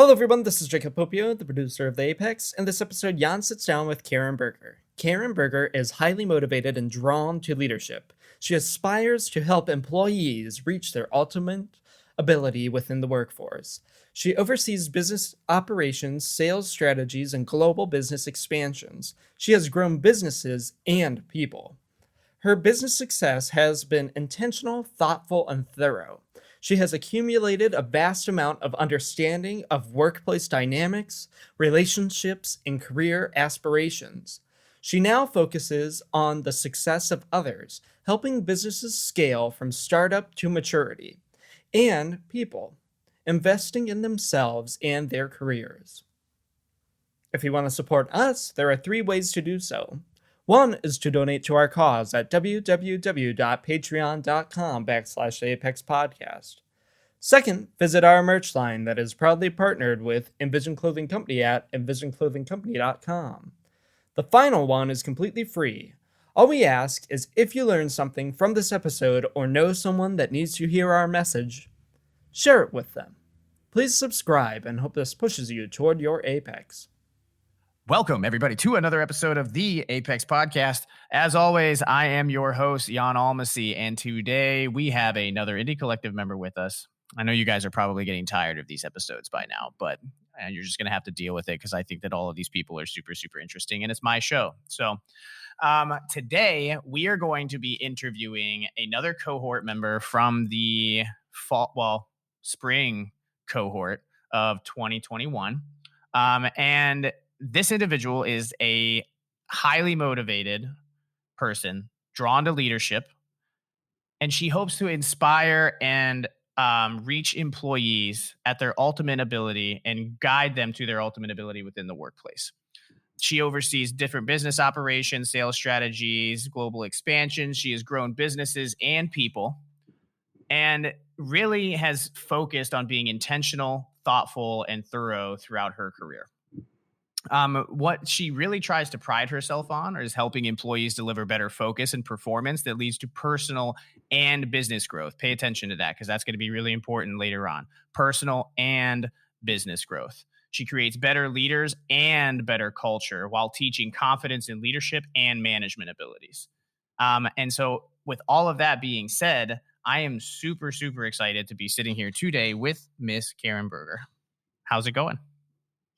Hello, everyone. This is Jacob Popio, the producer of The Apex. In this episode, Jan sits down with Karen Berger. Karen Berger is highly motivated and drawn to leadership. She aspires to help employees reach their ultimate ability within the workforce. She oversees business operations, sales strategies, and global business expansions. She has grown businesses and people. Her business success has been intentional, thoughtful, and thorough. She has accumulated a vast amount of understanding of workplace dynamics, relationships, and career aspirations. She now focuses on the success of others, helping businesses scale from startup to maturity, and people, investing in themselves and their careers. If you want to support us, there are 3 ways to do so. One is to donate to our cause at www.patreon.com/apexpodcast. Second, visit our merch line that is proudly partnered with Envision Clothing Company at envisionclothingcompany.com. The final one is completely free. All we ask is if you learn something from this episode or know someone that needs to hear our message, share it with them. Please subscribe and hope this pushes you toward your apex. Welcome, everybody, to another episode of the Apex Podcast. As always, I am your host, Jan Almasy, and today we have another Indie Collective member with us. I know you guys are probably getting tired of these episodes by now, but you're just going to have to deal with it because I think that all of these people are super, super interesting, and it's my show. So today we are going to be interviewing another cohort member from the spring cohort of 2021. And this individual is a highly motivated person, drawn to leadership, and she hopes to inspire and reach employees at their ultimate ability and guide them to their ultimate ability within the workplace. She oversees different business operations, sales strategies, global expansion. She has grown businesses and people and really has focused on being intentional, thoughtful, and thorough throughout her career. What she really tries to pride herself on is helping employees deliver better focus and performance that leads to personal and business growth. Pay attention to that because that's going to be really important later on. Personal and business growth. She creates better leaders and better culture while teaching confidence in leadership and management abilities. And so with all of that being said, I am super, super excited to be sitting here today with Miss Karen Berger. How's it going?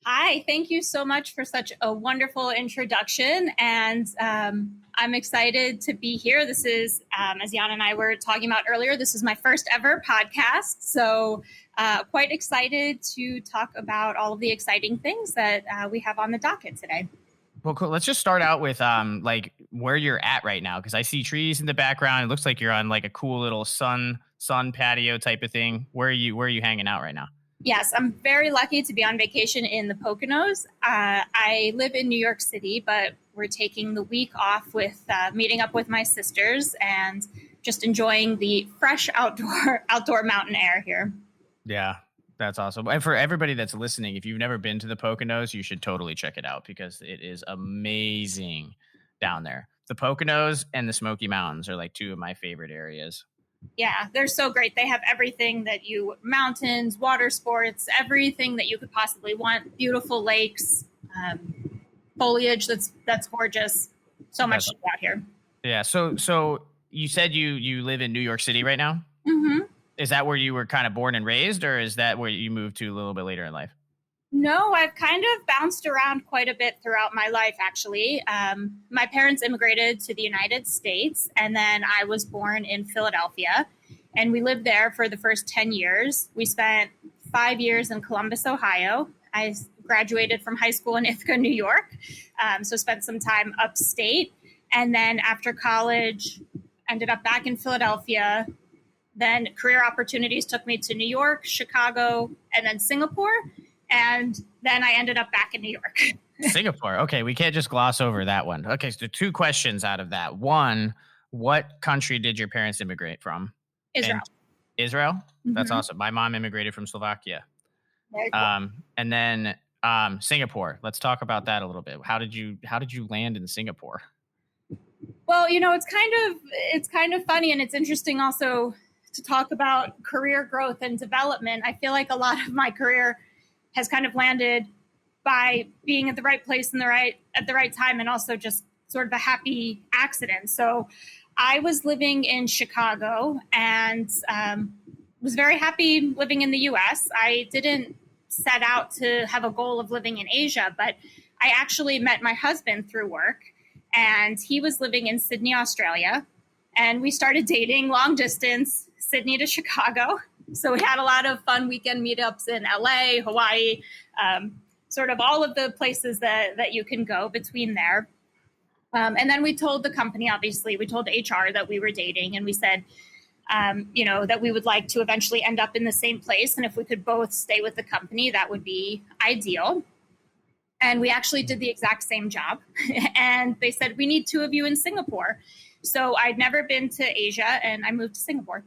Hi, thank you so much for such a wonderful introduction. And I'm excited to be here. This is, as Jan and I were talking about earlier, this is my first ever podcast. So quite excited to talk about all of the exciting things that we have on the docket today. Well, cool. Let's just start out with like where you're at right now, because I see trees in the background. It looks like you're on like a cool little sun patio type of thing. Where are you hanging out right now? Yes, I'm very lucky to be on vacation in the Poconos. I live in New York City, but we're taking the week off with meeting up with my sisters and just enjoying the fresh outdoor mountain air here. Yeah, that's awesome. And for everybody that's listening, if you've never been to the Poconos, you should totally check it out because it is amazing down there. The Poconos and the Smoky Mountains are like 2 of my favorite areas. Yeah, they're so great. They have everything mountains, water sports, everything that you could possibly want. Beautiful lakes, foliage that's gorgeous. So much to do out here. Yeah. So you said you live in New York City right now? Mm-hmm. Is that where you were kind of born and raised, or is that where you moved to a little bit later in life? No, I've kind of bounced around quite a bit throughout my life, actually. My parents immigrated to the United States, and then I was born in Philadelphia, and we lived there for the first 10 years. We spent 5 years in Columbus, Ohio. I graduated from high school in Ithaca, New York, so spent some time upstate. And then after college, ended up back in Philadelphia. Then career opportunities took me to New York, Chicago, and then Singapore. And then I ended up back in New York. Singapore. Okay, we can't just gloss over that one. Okay, so 2 questions out of that. One, what country did your parents immigrate from? Israel. Israel? Mm-hmm. That's awesome. My mom immigrated from Slovakia. Very cool. And then Singapore. Let's talk about that a little bit. How did you land in Singapore? Well, it's kind of funny, and it's interesting also to talk about career growth and development. I feel like a lot of my career has kind of landed by being at the right place at the right time, and also just sort of a happy accident. So I was living in Chicago and was very happy living in the US. I didn't set out to have a goal of living in Asia, but I actually met my husband through work, and he was living in Sydney, Australia. And we started dating long distance, Sydney to Chicago. So we had a lot of fun weekend meetups in LA, Hawaii, sort of all of the places that you can go between there. And then we told the company, obviously, we told HR that we were dating, and we said, that we would like to eventually end up in the same place. And if we could both stay with the company, that would be ideal. And we actually did the exact same job. And they said, we need 2 of you in Singapore. So I'd never been to Asia, and I moved to Singapore.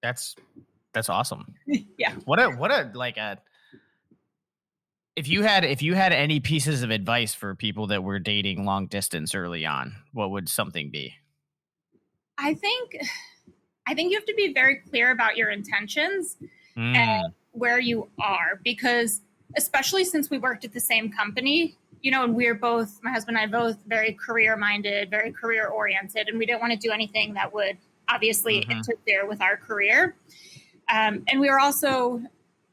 That's awesome. Yeah. What a like a if you had any pieces of advice for people that were dating long distance early on, what would something be? I think you have to be very clear about your intentions and where you are, because especially since we worked at the same company, and we're both, my husband and I both very career minded, very career oriented, and we didn't want to do anything that would obviously interfere with our career. And we were also,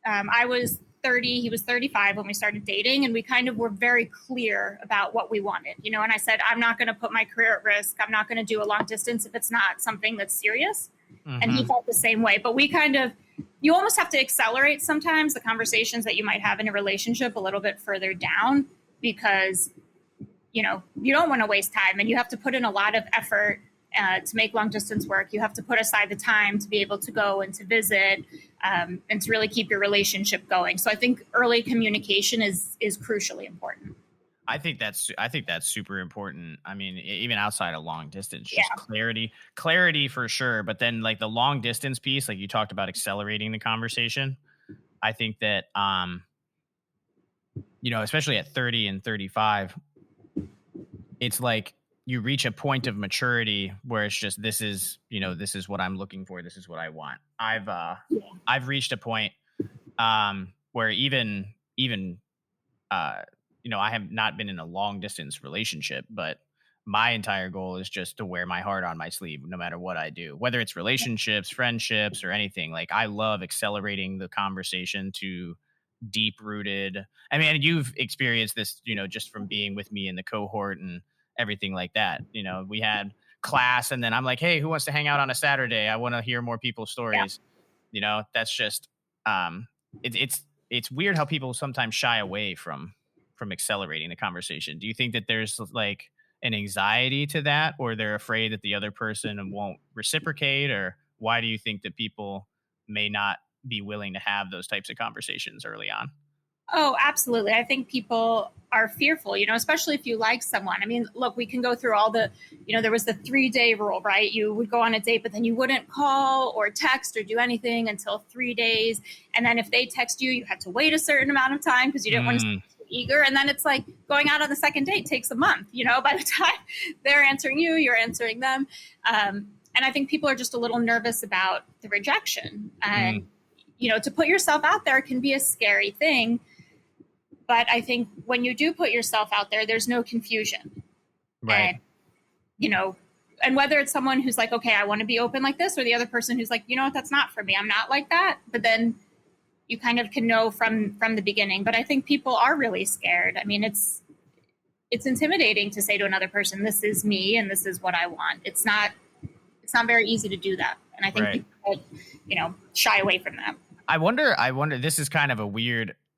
I was 30, he was 35 when we started dating, and we kind of were very clear about what we wanted, and I said, I'm not going to put my career at risk. I'm not going to do a long distance if it's not something that's serious. And he felt the same way. But we kind of, you almost have to accelerate sometimes the conversations that you might have in a relationship a little bit further down, because, you don't want to waste time, and you have to put in a lot of effort to make long distance work. You have to put aside the time to be able to go and to visit and to really keep your relationship going. So I think early communication is crucially important. I think that's super important. I mean, even outside of long distance, just clarity for sure. But then like the long distance piece, like you talked about accelerating the conversation. I think that, especially at 30 and 35, it's like you reach a point of maturity where it's just, this is what I'm looking for. This is what I want. I've reached a point, where even, I have not been in a long distance relationship, but my entire goal is just to wear my heart on my sleeve, no matter what I do, whether it's relationships, friendships, or anything. Like I love accelerating the conversation to deep rooted. I mean, you've experienced this, just from being with me in the cohort and everything like that. We had class, and then I'm like, hey, who wants to hang out on a Saturday? I want to hear more people's stories. Yeah. That's just, it's weird how people sometimes shy away from accelerating the conversation. Do you think that there's like an anxiety to that, or they're afraid that the other person won't reciprocate, or why do you think that people may not be willing to have those types of conversations early on? Oh, absolutely. I think people are fearful, especially if you like someone. I mean, look, we can go through all the, there was the 3-day rule, right? You would go on a date, but then you wouldn't call or text or do anything until 3 days. And then if they text you, you had to wait a certain amount of time because you didn't want to be too eager. And then it's like going out on the second date takes a month, by the time they're answering you, you're answering them. And I think people are just a little nervous about the rejection. And, to put yourself out there can be a scary thing. But I think when you do put yourself out there, there's no confusion. Right. And, and whether it's someone who's like, okay, I want to be open like this, or the other person who's like, that's not for me. I'm not like that. But then you kind of can know from the beginning. But I think people are really scared. I mean, it's intimidating to say to another person, this is me and this is what I want. It's not very easy to do that. And I think people, shy away from that. I wonder, this is kind of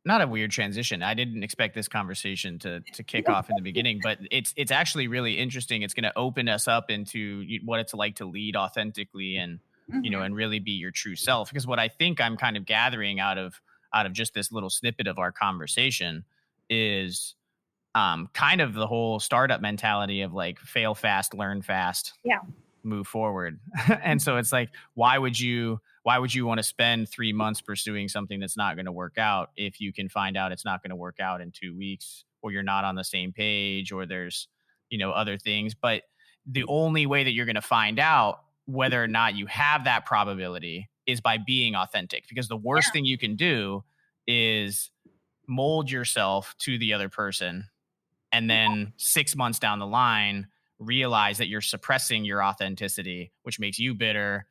not a weird transition. I didn't expect this conversation to kick off in the beginning, but it's actually really interesting. It's going to open us up into what it's like to lead authentically and, and really be your true self. Because what I think I'm kind of gathering out of just this little snippet of our conversation is kind of the whole startup mentality of like fail fast, learn fast, move forward. And so it's like, why would you want to spend 3 months pursuing something that's not going to work out if you can find out it's not going to work out in 2 weeks, or you're not on the same page, or there's, other things. But the only way that you're going to find out whether or not you have that probability is by being authentic, because the worst thing you can do is mold yourself to the other person, and then 6 months down the line realize that you're suppressing your authenticity, which makes you bitter.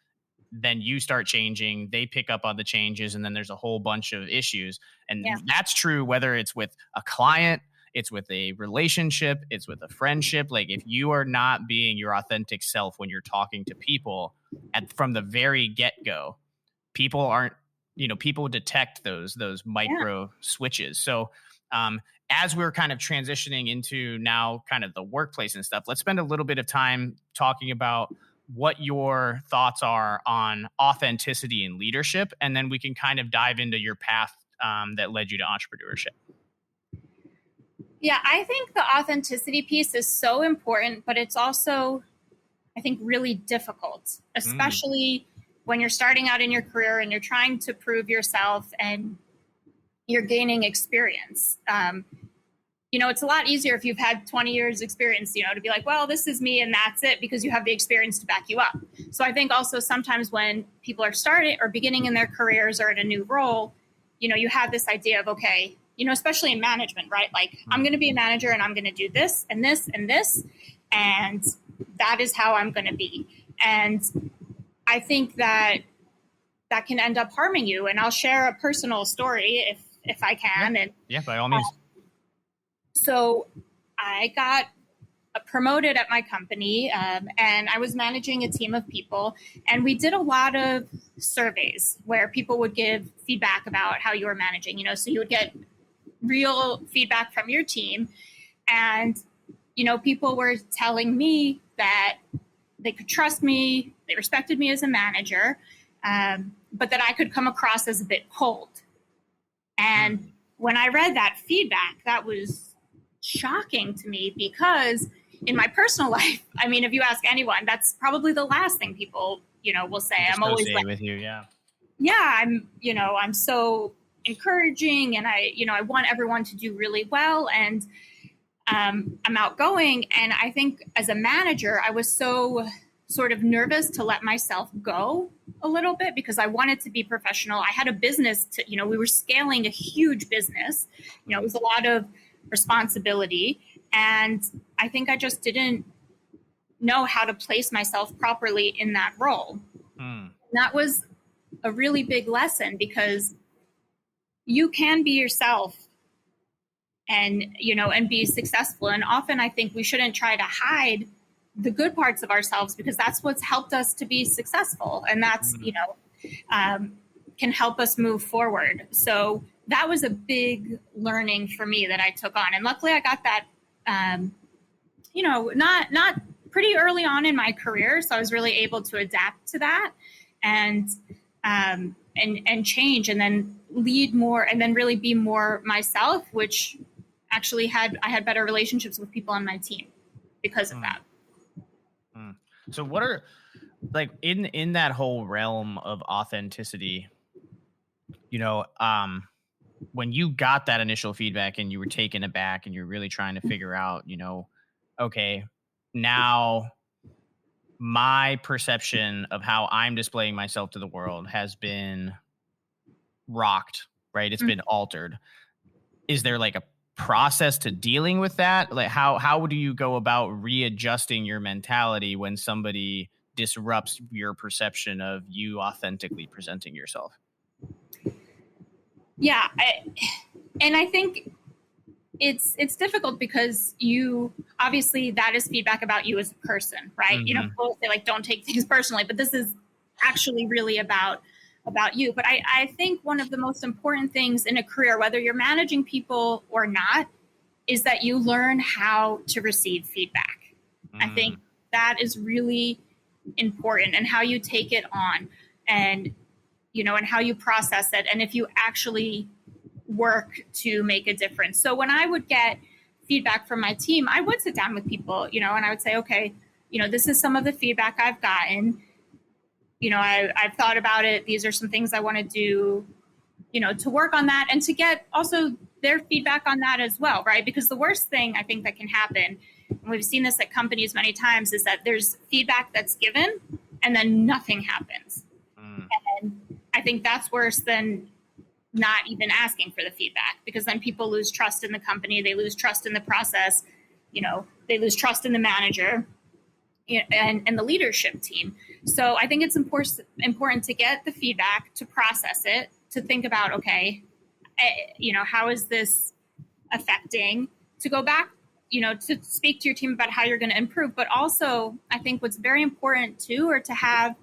Then you start changing, they pick up on the changes, and then there's a whole bunch of issues. And that's true whether it's with a client, it's with a relationship, it's with a friendship. Like, if you are not being your authentic self when you're talking to people from the very get-go, people aren't, people detect those micro switches. So as we're kind of transitioning into now kind of the workplace and stuff, let's spend a little bit of time talking about what your thoughts are on authenticity and leadership. And then we can kind of dive into your path that led you to entrepreneurship. Yeah, I think the authenticity piece is so important, but it's also, I think, really difficult, especially when you're starting out in your career and you're trying to prove yourself and you're gaining experience. It's a lot easier if you've had 20 years experience, to be like, well, this is me and that's it, because you have the experience to back you up. So I think also sometimes when people are starting or beginning in their careers or in a new role, you have this idea of, okay, especially in management, right? Like, I'm going to be a manager and I'm going to do this and this and this, and that is how I'm going to be. And I think that can end up harming you. And I'll share a personal story if I can. Yeah, by all means. So I got promoted at my company, and I was managing a team of people, and we did a lot of surveys where people would give feedback about how you were managing, so you would get real feedback from your team. And, people were telling me that they could trust me, they respected me as a manager, but that I could come across as a bit cold. And when I read that feedback, that was shocking to me, because in my personal life, I mean, if you ask anyone, that's probably the last thing people, will say. I'm always like, with you. I'm so encouraging, and I want everyone to do really well, and I'm outgoing. And I think as a manager, I was so sort of nervous to let myself go a little bit, because I wanted to be professional. I had a business we were scaling a huge business. It was a lot of responsibility. And I think I just didn't know how to place myself properly in that role. That was a really big lesson, because you can be yourself and be successful. And often I think we shouldn't try to hide the good parts of ourselves, because that's what's helped us to be successful. And that's, can help us move forward. So that was a big learning for me that I took on. And luckily I got that, not pretty early on in my career. So I was really able to adapt to that and change, and then lead more, and then really be more myself, which actually I had better relationships with people on my team because of that. So what are, like, in that whole realm of authenticity, when you got that initial feedback and you were taken aback and you're really trying to figure out, okay, now my perception of how I'm displaying myself to the world has been rocked, right? It's been altered. Is there like a process to dealing with that? Like, how do you go about readjusting your mentality when somebody disrupts your perception of you authentically presenting yourself? Yeah. I think it's difficult, because you obviously, that is feedback about you as a person, right? People say, like, don't take things personally, but this is actually really about you. But I think one of the most important things in a career, whether you're managing people or not, is that you learn how to receive feedback. I think that is really important, and how you take it on, and and how you process it, and if you actually work to make a difference. So when I would get feedback from my team, I would sit down with people, and I would say, okay, this is some of the feedback I've gotten. I've thought about it. These are some things I want to do, to work on that, and to get also their feedback on that as well, right? Because the worst thing I think that can happen, and we've seen this at companies many times, is that there's feedback that's given and then nothing happens. And I think that's worse than not even asking for the feedback, because then people lose trust in the company, they lose trust in the process, they lose trust in the manager and the leadership team. So I think it's important to get the feedback, to process it, to think about, okay, how is this affecting, to go back, to speak to your team about how you're going to improve. But also, I think what's very important too, or to have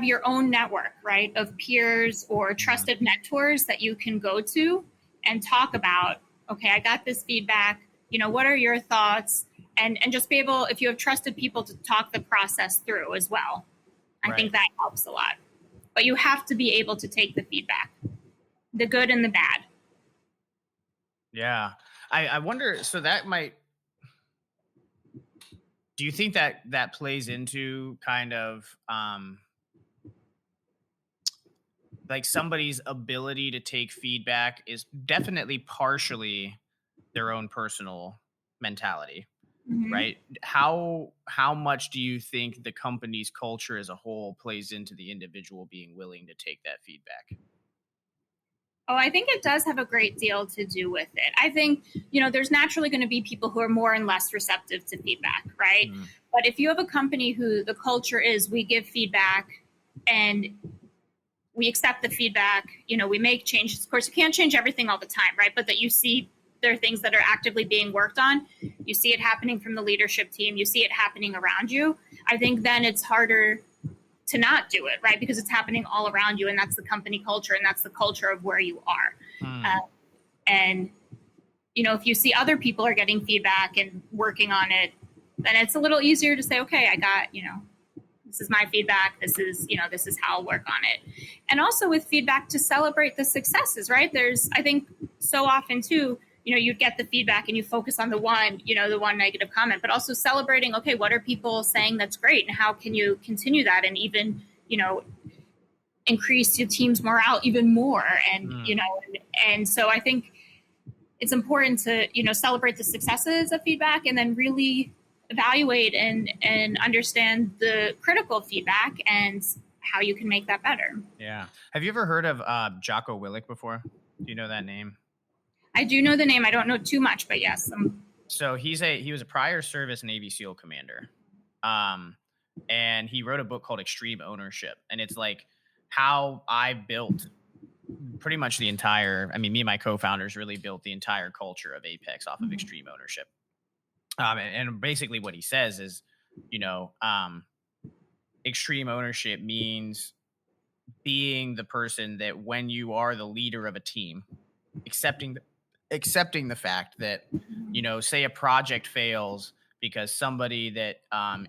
your own network, right, of peers or trusted mentors that you can go to and talk about, okay, I got this feedback, what are your thoughts? And just be able, if you have trusted people, to talk the process through as well. I think that helps a lot. But you have to be able to take the feedback, the good and the bad. Yeah. I wonder, so that might, do you think that plays into kind of like somebody's ability to take feedback is definitely partially their own personal mentality? Mm-hmm. Right? How much do you think the company's culture as a whole plays into the individual being willing to take that feedback? Oh, I think it does have a great deal to do with it. I think, there's naturally going to be people who are more and less receptive to feedback, right? Mm-hmm. But if you have a company who the culture is, we give feedback and we accept the feedback, we make changes. Of course, you can't change everything all the time, right? But that you see there are things that are actively being worked on. You see it happening from the leadership team. You see it happening around you. I think then it's harder to not do it, right? Because it's happening all around you, and that's the company culture, and that's the culture of where you are. And, if you see other people are getting feedback and working on it, then it's a little easier to say, okay, I got, this is my feedback. This is how I'll work on it. And also with feedback, to celebrate the successes, right? There's, I think so often too, you'd get the feedback and you focus on the one negative comment, but also celebrating, okay, what are people saying that's great, and how can you continue that and even, increase your team's morale even more. And, and so I think it's important to, celebrate the successes of feedback and then really evaluate and understand the critical feedback and how you can make that better. Yeah. Have you ever heard of Jocko Willink before? Do you know that name? I do know the name. I don't know too much, but yes. So he was a prior service Navy SEAL commander. And he wrote a book called Extreme Ownership. And it's like how I built pretty much me and my co-founders really built the entire culture of Apex off of extreme ownership. And basically what he says is, extreme ownership means being the person that when you are the leader of a team, accepting the fact that, say a project fails because somebody that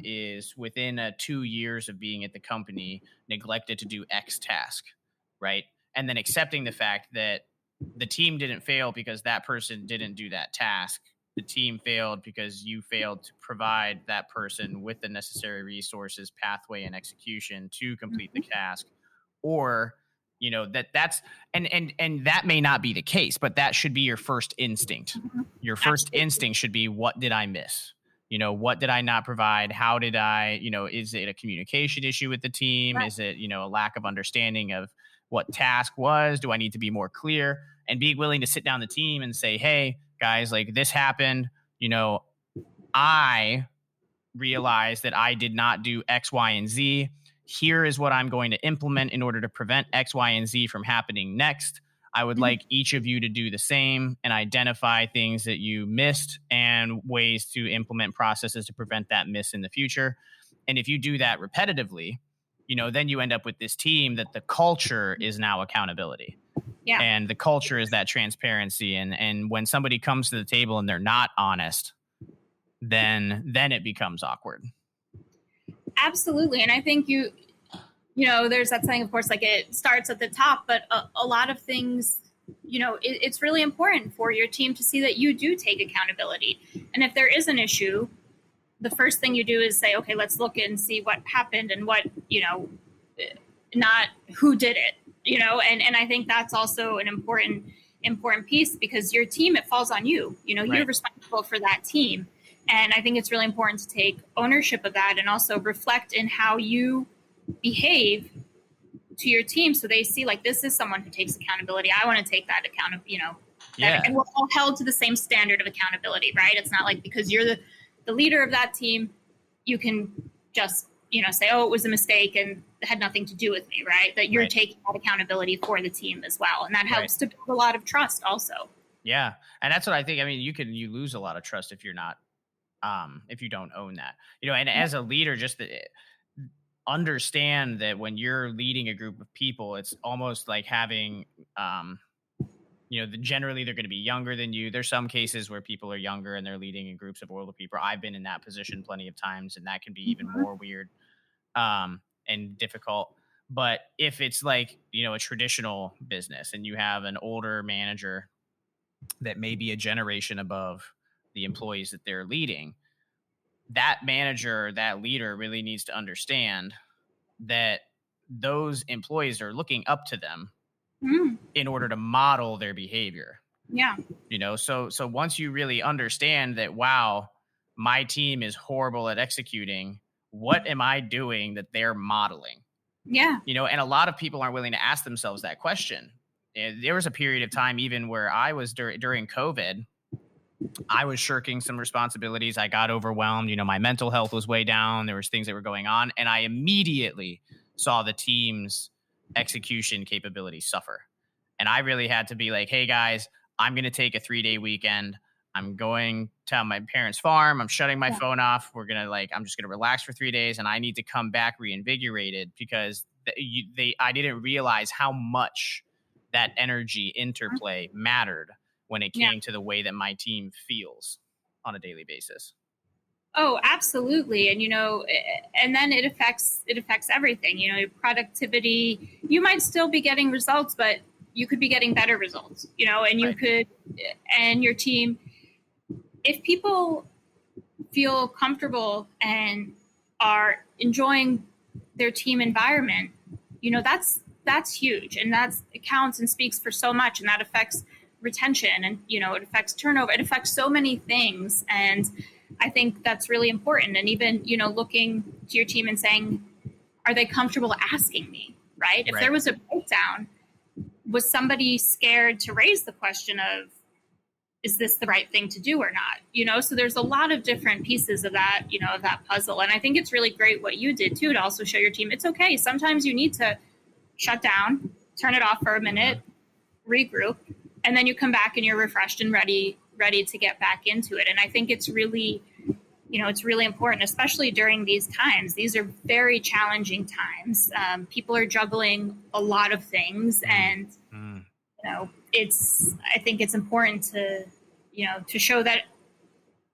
is within 2 years of being at the company neglected to do X task, right? And then accepting the fact that the team didn't fail because that person didn't do that task. The team failed because you failed to provide that person with the necessary resources, pathway, and execution to complete the task. Or that's and that may not be the case, but that should be your first instinct. Your first instinct should be, what did I miss? What did I not provide? How did I, is it a communication issue with the team? Right. Is it, a lack of understanding of what task was? Do I need to be more clear? And be willing to sit down the team and say, hey, guys, like this happened. I realized that I did not do X, Y, and Z. Here is what I'm going to implement in order to prevent X, Y, and Z from happening next. I would like each of you to do the same and identify things that you missed and ways to implement processes to prevent that miss in the future. And if you do that repetitively, then you end up with this team that the culture is now accountability. Yeah. And the culture is that transparency. And when somebody comes to the table and they're not honest, then it becomes awkward. Absolutely. And I think there's that saying, of course, like it starts at the top, but a lot of things, it's really important for your team to see that you do take accountability. And if there is an issue, the first thing you do is say, okay, let's look and see what happened and what, not who did it, and I think that's also an important piece, because your team, it falls on you, right. You're responsible for that team. And I think it's really important to take ownership of that and also reflect in how you behave to your team, so they see like this is someone who takes accountability. I want to take that Yeah. and we're all held to the same standard of accountability, right? It's not like because you're the leader of that team, you can just say, oh, it was a mistake and it had nothing to do with me, right? That you're taking that accountability for the team as well, and that helps to build a lot of trust also. Yeah, and that's what I think. I mean, you lose a lot of trust if you're not if you don't own that, and as a leader, just understand that when you're leading a group of people, it's almost like having generally they're going to be younger than you. There's some cases where people are younger and they're leading in groups of older people. I've been in that position plenty of times, and that can be even more weird and difficult. But if it's like, a traditional business and you have an older manager that may be a generation above the employees that they're leading, that manager, that leader really needs to understand that those employees are looking up to them in order to model their behavior. Yeah. So once you really understand that, wow, my team is horrible at executing, what am I doing that they're modeling? Yeah. And a lot of people aren't willing to ask themselves that question. And there was a period of time even where I was during COVID, I was shirking some responsibilities. I got overwhelmed. My mental health was way down. There was things that were going on. And I immediately saw the team's execution capability suffer. And I really had to be like, hey, guys, I'm going to take a 3-day weekend. I'm going to my parents' farm. I'm shutting my phone off. I'm just going to relax for 3 days. And I need to come back reinvigorated because I didn't realize how much that energy interplay mattered when it came to the way that my team feels on a daily basis. Oh, absolutely. And, and then it affects everything, your productivity. You might still be getting results, but you could be getting better results, and you could, and your team, if people feel comfortable and are enjoying their team environment, that's huge. And it counts and speaks for so much. And that affects retention and, it affects turnover. It affects so many things. And I think that's really important. And even, looking to your team and saying, are they comfortable asking me, right? If there was a breakdown, was somebody scared to raise the question of, is this the right thing to do or not? So there's a lot of different pieces of that, of that puzzle. And I think it's really great what you did too, to also show your team it's okay. Sometimes you need to shut down, turn it off for a minute, regroup, and then you come back and you're refreshed and ready to get back into it. And I think it's really, it's really important, especially during these times. These are very challenging times. People are juggling a lot of things, and I think it's important to, to show that,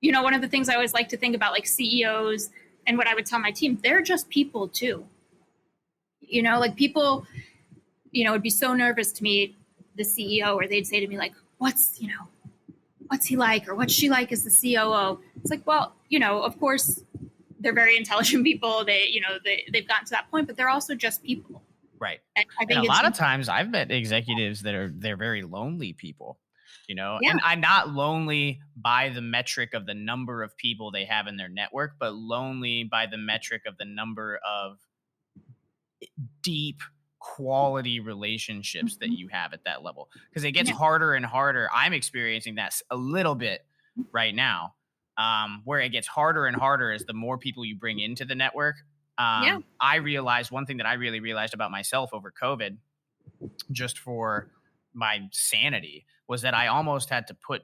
one of the things I always like to think about, like CEOs and what I would tell my team, they're just people too. Like people, would be so nervous to meet the CEO, or they'd say to me like, what's he like, or what's she like as the COO? It's like, well, of course they're very intelligent people. They've gotten to that point, but they're also just people. Right. And I think a lot of times I've met executives they're very lonely people, and I'm not lonely by the metric of the number of people they have in their network, but lonely by the metric of the number of deep quality relationships that you have at that level, because it gets harder and harder. I'm experiencing that a little bit right now, where it gets harder and harder as the more people you bring into the network. I realized one thing that I really realized about myself over COVID, just for my sanity, was that I almost had to put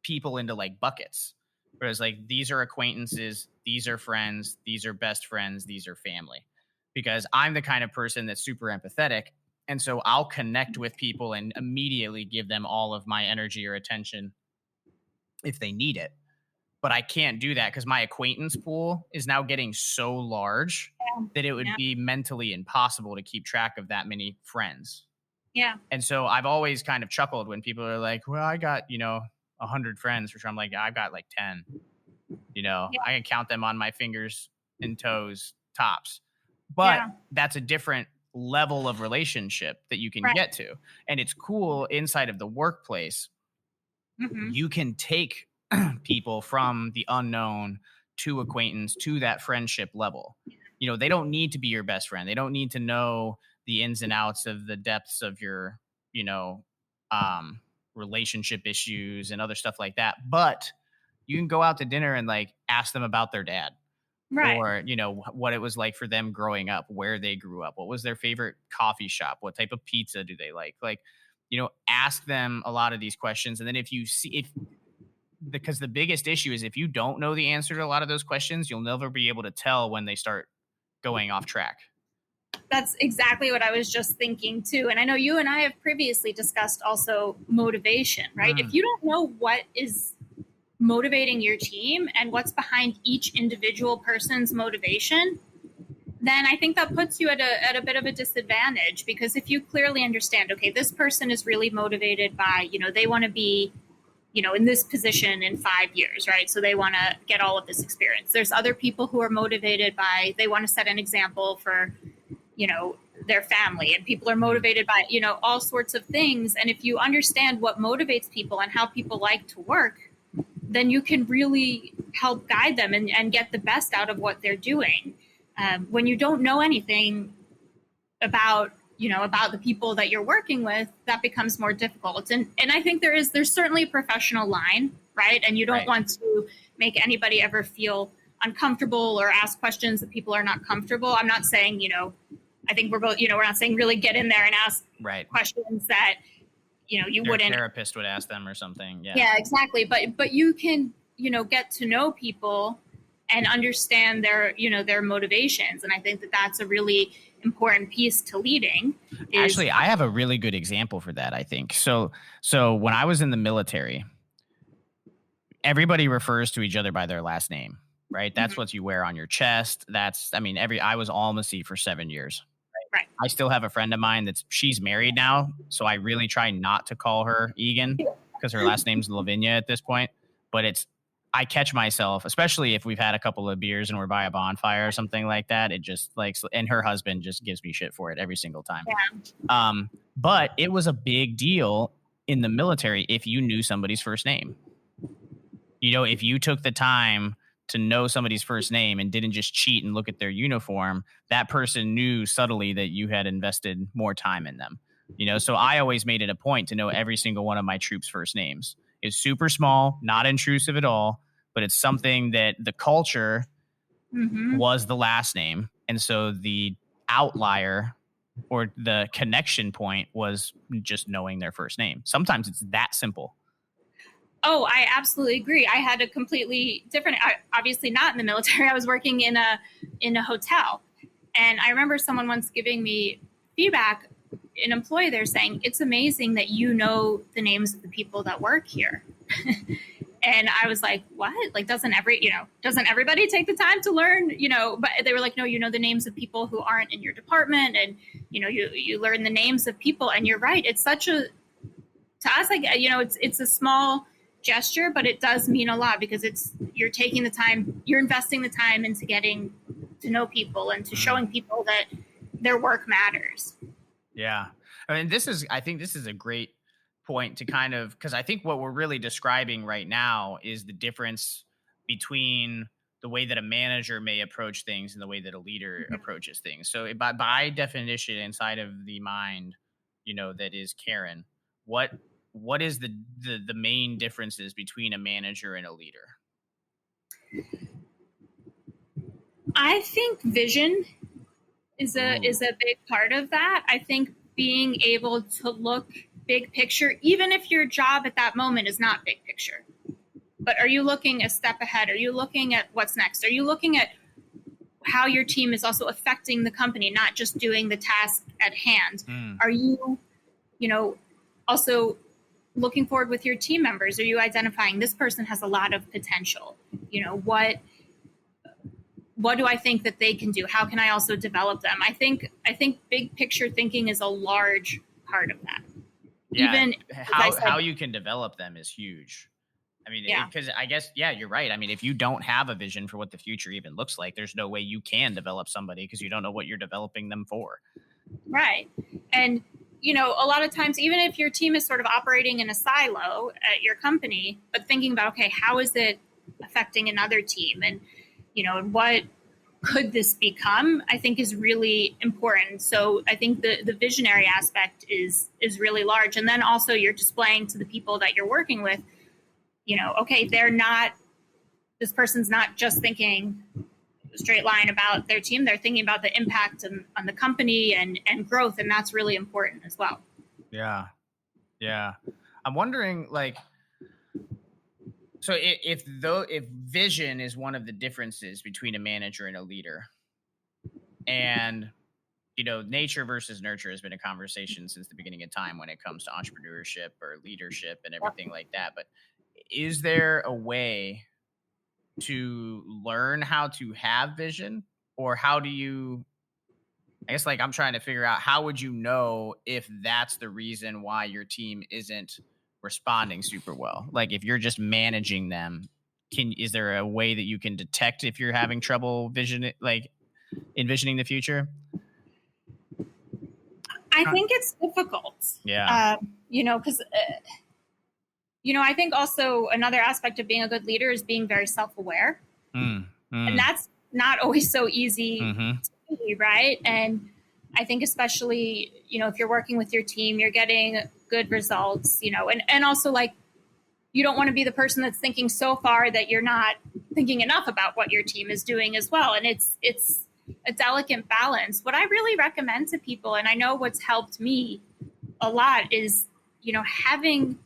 people into like buckets. Whereas like, these are acquaintances, these are friends, these are best friends, these are family. Because I'm the kind of person that's super empathetic. And so I'll connect with people and immediately give them all of my energy or attention if they need it. But I can't do that because my acquaintance pool is now getting so large that it would be mentally impossible to keep track of that many friends. Yeah. And so I've always kind of chuckled when people are like, well, I got, 100 friends, which I'm like, I've got like 10, I can count them on my fingers and toes tops. But that's a different level of relationship that you can get to. And it's cool inside of the workplace. You can take people from the unknown to acquaintance to that friendship level. they don't need to be your best friend. They don't need to know the ins and outs of the depths of your, you know, relationship issues and other stuff like that. But you can go out to dinner and like ask them about their dad, Right. or what it was like for them growing up, where they grew up, what was their favorite coffee shop, what type of pizza do they like, ask them a lot of these questions. And then because the biggest issue is if you don't know the answer to a lot of those questions, you'll never be able to tell when they start going off track. That's exactly what I was just thinking too. And I know you and I have previously discussed also motivation, right? If you don't know what is motivating your team and what's behind each individual person's motivation, then I think that puts you at a bit of a disadvantage, because if you clearly understand, okay, this person is really motivated by, they want to be, in this position in 5 years, right? So they want to get all of this experience. There's other people who are motivated by, they want to set an example for, their family, and people are motivated by, all sorts of things. And if you understand what motivates people and how people like to work, then you can really help guide them and get the best out of what they're doing. When you don't know anything about the people that you're working with, that becomes more difficult. And I think there's certainly a professional line, right? And you don't want to make anybody ever feel uncomfortable or ask questions that people are not comfortable. I'm not saying, I think we're both, we're not saying really get in there and ask questions that, you Your wouldn't. therapist would ask them or something. Yeah, exactly. But you can, get to know people and understand their motivations. And I think that that's a really important piece to leading. Actually, I have a really good example for that, I think. So when I was in the military, everybody refers to each other by their last name, right? That's what you wear on your chest. I was Almasy for 7 years. Right. I still have a friend of mine she's married now. So I really try not to call her Egan because her last name's Lavinia at this point. But I catch myself, especially if we've had a couple of beers and we're by a bonfire or something like that. It just and her husband just gives me shit for it every single time. Yeah. But it was a big deal in the military if you knew somebody's first name. If you took the time to know somebody's first name and didn't just cheat and look at their uniform, that person knew subtly that you had invested more time in them. So I always made it a point to know every single one of my troops' first names. It's super small, not intrusive at all, but it's something that the culture was the last name. And so the outlier or the connection point was just knowing their first name. Sometimes it's that simple. Oh, I absolutely agree. I had a completely different, obviously not in the military. I was working in a hotel. And I remember someone once giving me feedback, an employee there saying, it's amazing that you know the names of the people that work here. And I was like, what? Like, doesn't everybody take the time to learn, but they were like, no, you know the names of people who aren't in your department. And, you learn the names of people. And you're right. It's to us, like, it's a small gesture, but it does mean a lot, because you're taking the time, you're investing the time into getting to know people and to showing people that their work matters. Yeah. I mean, I think this is a great point to kind of, because I think what we're really describing right now is the difference between the way that a manager may approach things and the way that a leader approaches things. So by definition, inside of the mind, that is Karen, what is the main differences between a manager and a leader? I think vision is a big part of that. I think being able to look big picture, even if your job at that moment is not big picture, but are you looking a step ahead? Are you looking at what's next? Are you looking at how your team is also affecting the company, not just doing the task at hand? Are you, also looking forward with your team members? Are you identifying this person has a lot of potential? What do I think that they can do? How can I also develop them? I think big picture thinking is a large part of that. Yeah, Even how you can develop them is huge. I mean, because I guess, you're right. I mean, if you don't have a vision for what the future even looks like, there's no way you can develop somebody because you don't know what you're developing them for. Right. And, a lot of times, even if your team is sort of operating in a silo at your company, but thinking about, okay, how is it affecting another team? And, could this become, I think is really important. So I think the visionary aspect is really large. And then also you're displaying to the people that you're working with, okay, this person's not just thinking a straight line about their team. They're thinking about the impact on the company and growth. And that's really important as well. Yeah. Yeah. I'm wondering, so if vision is one of the differences between a manager and a leader, and nature versus nurture has been a conversation since the beginning of time when it comes to entrepreneurship or leadership and everything like that. But is there a way to learn how to have vision, or how do you? I guess I'm trying to figure out, how would you know if that's the reason why your team isn't responding super well? If you're just managing them, is there a way that you can detect if you're having trouble envisioning the future? I think it's difficult. Yeah. Because I think also another aspect of being a good leader is being very self-aware. And that's not always so easy to be, right? And I think especially, if you're working with your team, you're getting good results, and also you don't want to be the person that's thinking so far that you're not thinking enough about what your team is doing as well. And it's a delicate balance. What I really recommend to people, and I know what's helped me a lot, is, having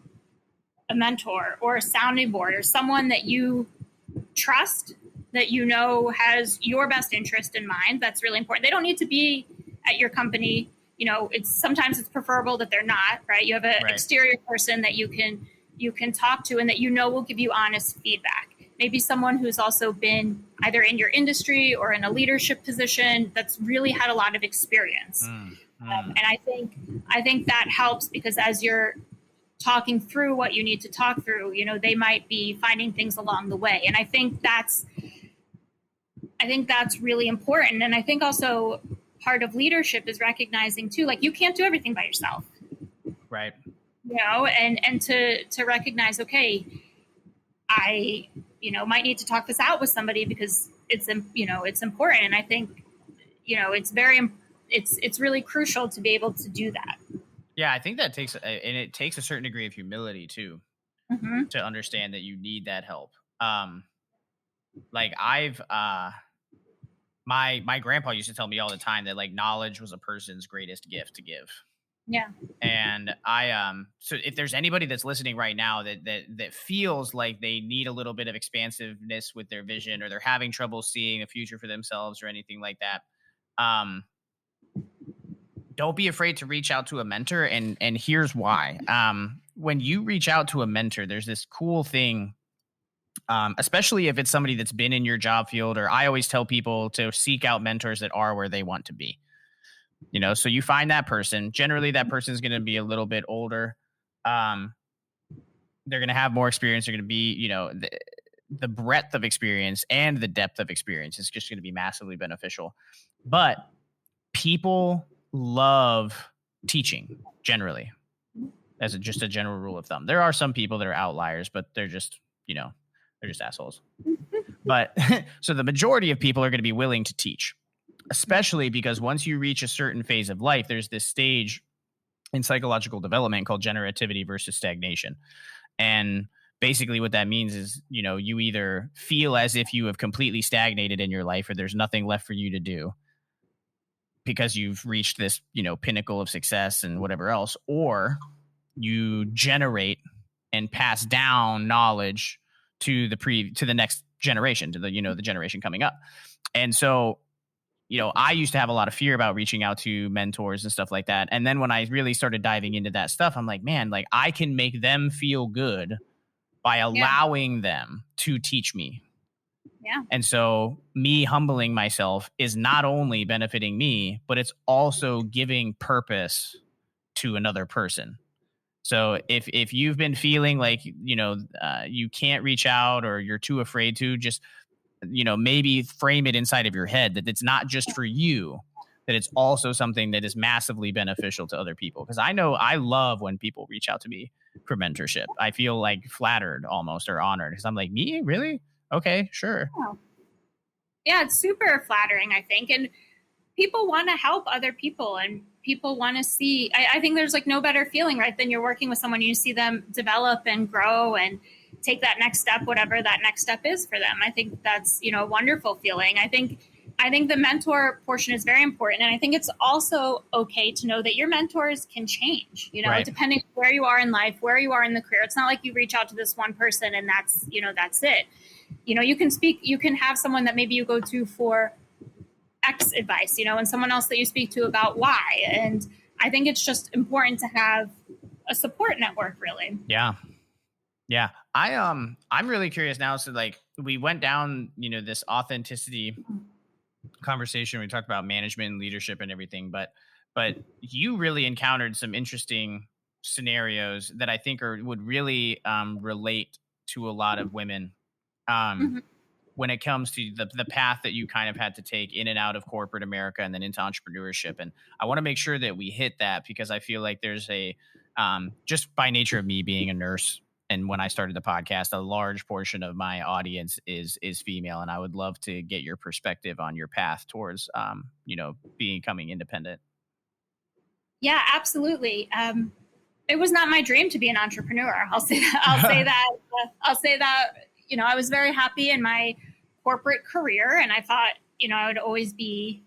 a mentor or a sounding board or someone that you trust, that has your best interest in mind. That's really important. They don't need to be at your company. Sometimes it's preferable that they're not, right? You have an exterior person that you can talk to and that will give you honest feedback. Maybe someone who's also been either in your industry or in a leadership position that's really had a lot of experience. And I think that helps, because as you're talking through what you need to talk through, they might be finding things along the way. And I think that's really important. And I think also part of leadership is recognizing too, you can't do everything by yourself. Right. And to recognize, okay, I, might need to talk this out with somebody because it's important. And I think, it's really crucial to be able to do that. Yeah, I think that takes a certain degree of humility too, to understand that you need that help. My grandpa used to tell me all the time that knowledge was a person's greatest gift to give. Yeah. And so if there's anybody that's listening right now that feels like they need a little bit of expansiveness with their vision, or they're having trouble seeing a future for themselves or anything like that, don't be afraid to reach out to a mentor. And here's why. When you reach out to a mentor, there's this cool thing, especially if it's somebody that's been in your job field, or I always tell people to seek out mentors that are where they want to be. So you find that person. Generally, that person is going to be a little bit older. They're going to have more experience. They're going to be, the breadth of experience and the depth of experience is just going to be massively beneficial. But people love teaching generally, as just a general rule of thumb. There are some people that are outliers, but they're just, they're just assholes. But so the majority of people are going to be willing to teach, especially because once you reach a certain phase of life, there's this stage in psychological development called generativity versus stagnation. And basically what that means is, you either feel as if you have completely stagnated in your life, or there's nothing left for you to do because you've reached this, pinnacle of success and whatever else, or you generate and pass down knowledge to the next generation, to the generation coming up. And so, I used to have a lot of fear about reaching out to mentors and stuff like that. And then when I really started diving into that stuff, I'm like, man, I can make them feel good by allowing them to teach me. Yeah. And so me humbling myself is not only benefiting me, but it's also giving purpose to another person. So if you've been feeling you can't reach out, or you're too afraid to, just, maybe frame it inside of your head that it's not just for you, that it's also something that is massively beneficial to other people. Because I know I love when people reach out to me for mentorship. I feel flattered almost, or honored, because I'm like, me? Really? Okay, sure. Yeah, it's super flattering, I think. And people want to help other people, and people want to see, I think there's like no better feeling, right, than you're working with someone, you see them develop and grow and take that next step, whatever that next step is for them. I think that's, a wonderful feeling. I think the mentor portion is very important. And I think it's also okay to know that your mentors can change, Right. depending on where you are in life, where you are in the career. It's not like you reach out to this one person and that's it. You can have someone that maybe you go to for X advice, and someone else that you speak to about Y. And I think it's just important to have a support network, really. Yeah. Yeah. I'm really curious now. So like we went down, this authenticity conversation. We talked about management and leadership and everything, but you really encountered some interesting scenarios that I think would really relate to a lot of women. Mm-hmm. When it comes to the path that you kind of had to take in and out of corporate America and then into entrepreneurship. And I want to make sure that we hit that because I feel like there's just by nature of me being a nurse, and when I started the podcast, a large portion of my audience is female. And I would love to get your perspective on your path towards, becoming independent. Yeah, absolutely. It was not my dream to be an entrepreneur. I'll say that. I'll say that. I was very happy in my corporate career, and I thought, I would always be,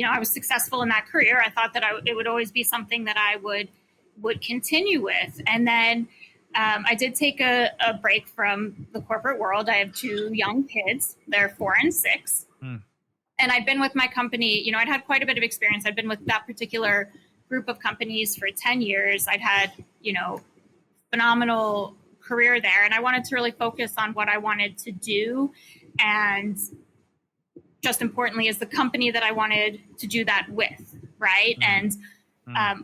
I was successful in that career. I thought that it would always be something that I would continue with. And then I did take a break from the corporate world. I have 2 young kids. They're 4 and 6. And I'd been with my company, I'd had quite a bit of experience. I'd been with that particular group of companies for 10 years. I'd had, phenomenal career there. And I wanted to really focus on what I wanted to do. And just importantly, is the company that I wanted to do that with. Right. And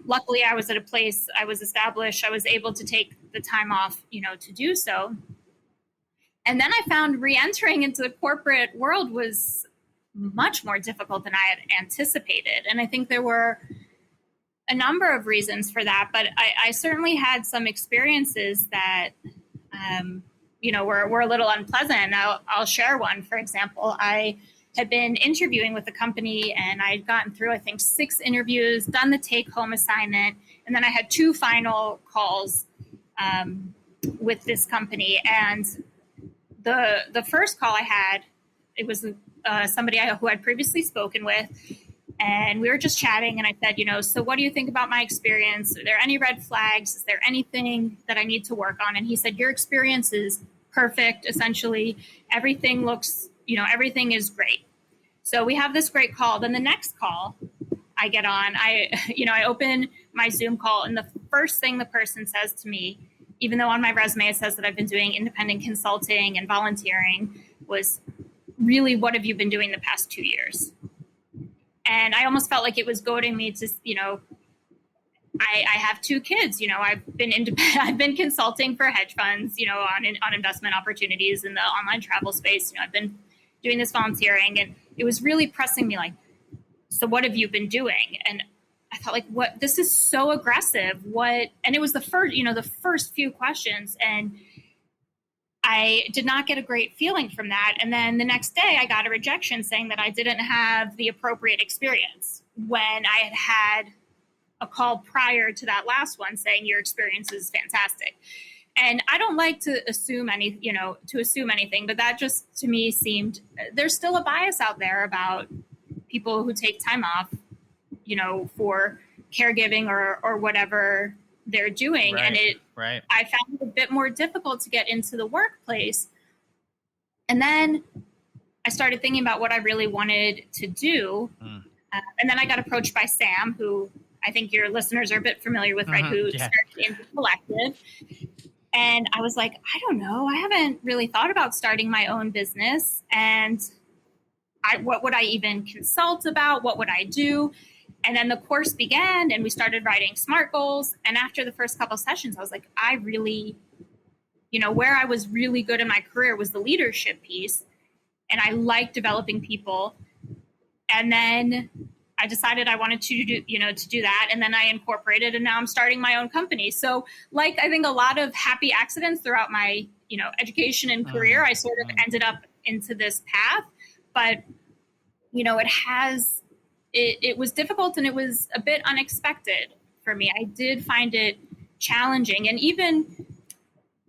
luckily I was at a place, I was established, I was able to take the time off, to do so. And then I found re-entering into the corporate world was much more difficult than I had anticipated. And I think there were a number of reasons for that, but I certainly had some experiences that, were a little unpleasant. I'll share one. For example, I had been interviewing with a company and I had gotten through, I think, 6 interviews, done the take-home assignment, and then I had 2 final calls with this company. And the first call I had, it was somebody who I'd previously spoken with, and we were just chatting, and I said, so what do you think about my experience? Are there any red flags? Is there anything that I need to work on? And he said, your experience is perfect. Essentially, everything looks, everything is great. So we have this great call. Then the next call I get on, I open my Zoom call, and the first thing the person says to me, even though on my resume it says that I've been doing independent consulting and volunteering, was, really, what have you been doing the past 2 years? And I almost felt like it was goading me to, I have 2 kids. I've been consulting for hedge funds, on investment opportunities in the online travel space. I've been doing this volunteering, and it was really pressing me like, so what have you been doing? And I thought, like, what? This is so aggressive. What? And it was the first few questions, and I did not get a great feeling from that. And then the next day I got a rejection saying that I didn't have the appropriate experience when I had a call prior to that last one saying your experience is fantastic. And I don't like to assume anything, but that just to me seemed, there's still a bias out there about people who take time off, for caregiving or whatever they're doing. Right, and I found it a bit more difficult to get into the workplace. And then I started thinking about what I really wanted to do. And then I got approached by Sam, who I think your listeners are a bit familiar with, right? Who started the Collective. And I was like, I don't know. I haven't really thought about starting my own business. And what would I even consult about? What would I do? And then the course began, and we started writing SMART goals. And after the first couple sessions, I was like, I really, where I was really good in my career was the leadership piece. And I liked developing people. And then I decided I wanted to do that. And then I incorporated, and now I'm starting my own company. So like, I think a lot of happy accidents throughout my, education and career, I sort of ended up into this path. but it was difficult, and it was a bit unexpected for me. I did find it challenging, and even,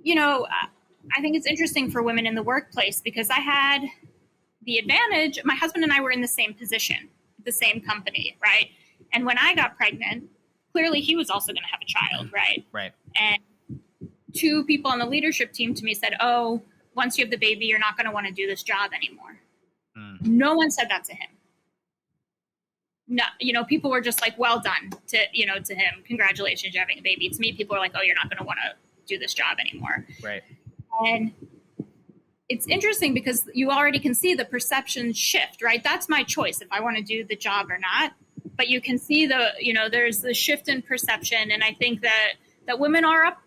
I think it's interesting for women in the workplace because I had the advantage. My husband and I were in the same position, the same company, right? And when I got pregnant, clearly he was also going to have a child, right? Right. And two people on the leadership team to me said, "Oh, once you have the baby, you're not going to want to do this job anymore." No one said that to him. No, people were just like, "Well done," to him. "Congratulations, you're having a baby." To me, people are like, "Oh, you're not going to want to do this job anymore." Right. And it's interesting because you already can see the perception shift, right? That's my choice if I want to do the job or not. But you can see there's the shift in perception, and I think that women are up.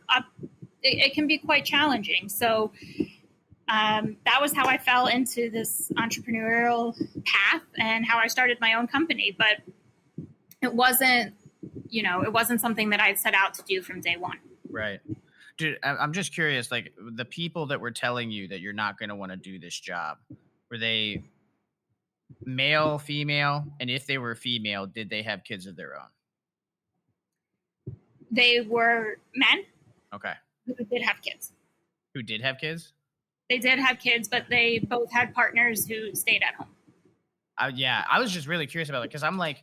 It can be quite challenging. So that was how I fell into this entrepreneurial path and how I started my own company. But it wasn't something that I set out to do from day one. Right. Dude, I'm just curious, like the people that were telling you that you're not going to want to do this job, were they male, female? And if they were female, did they have kids of their own? They were men. Okay. Who did have kids. Who did have kids? They did have kids, but they both had partners who stayed at home. Yeah, I was just really curious about it because I'm like,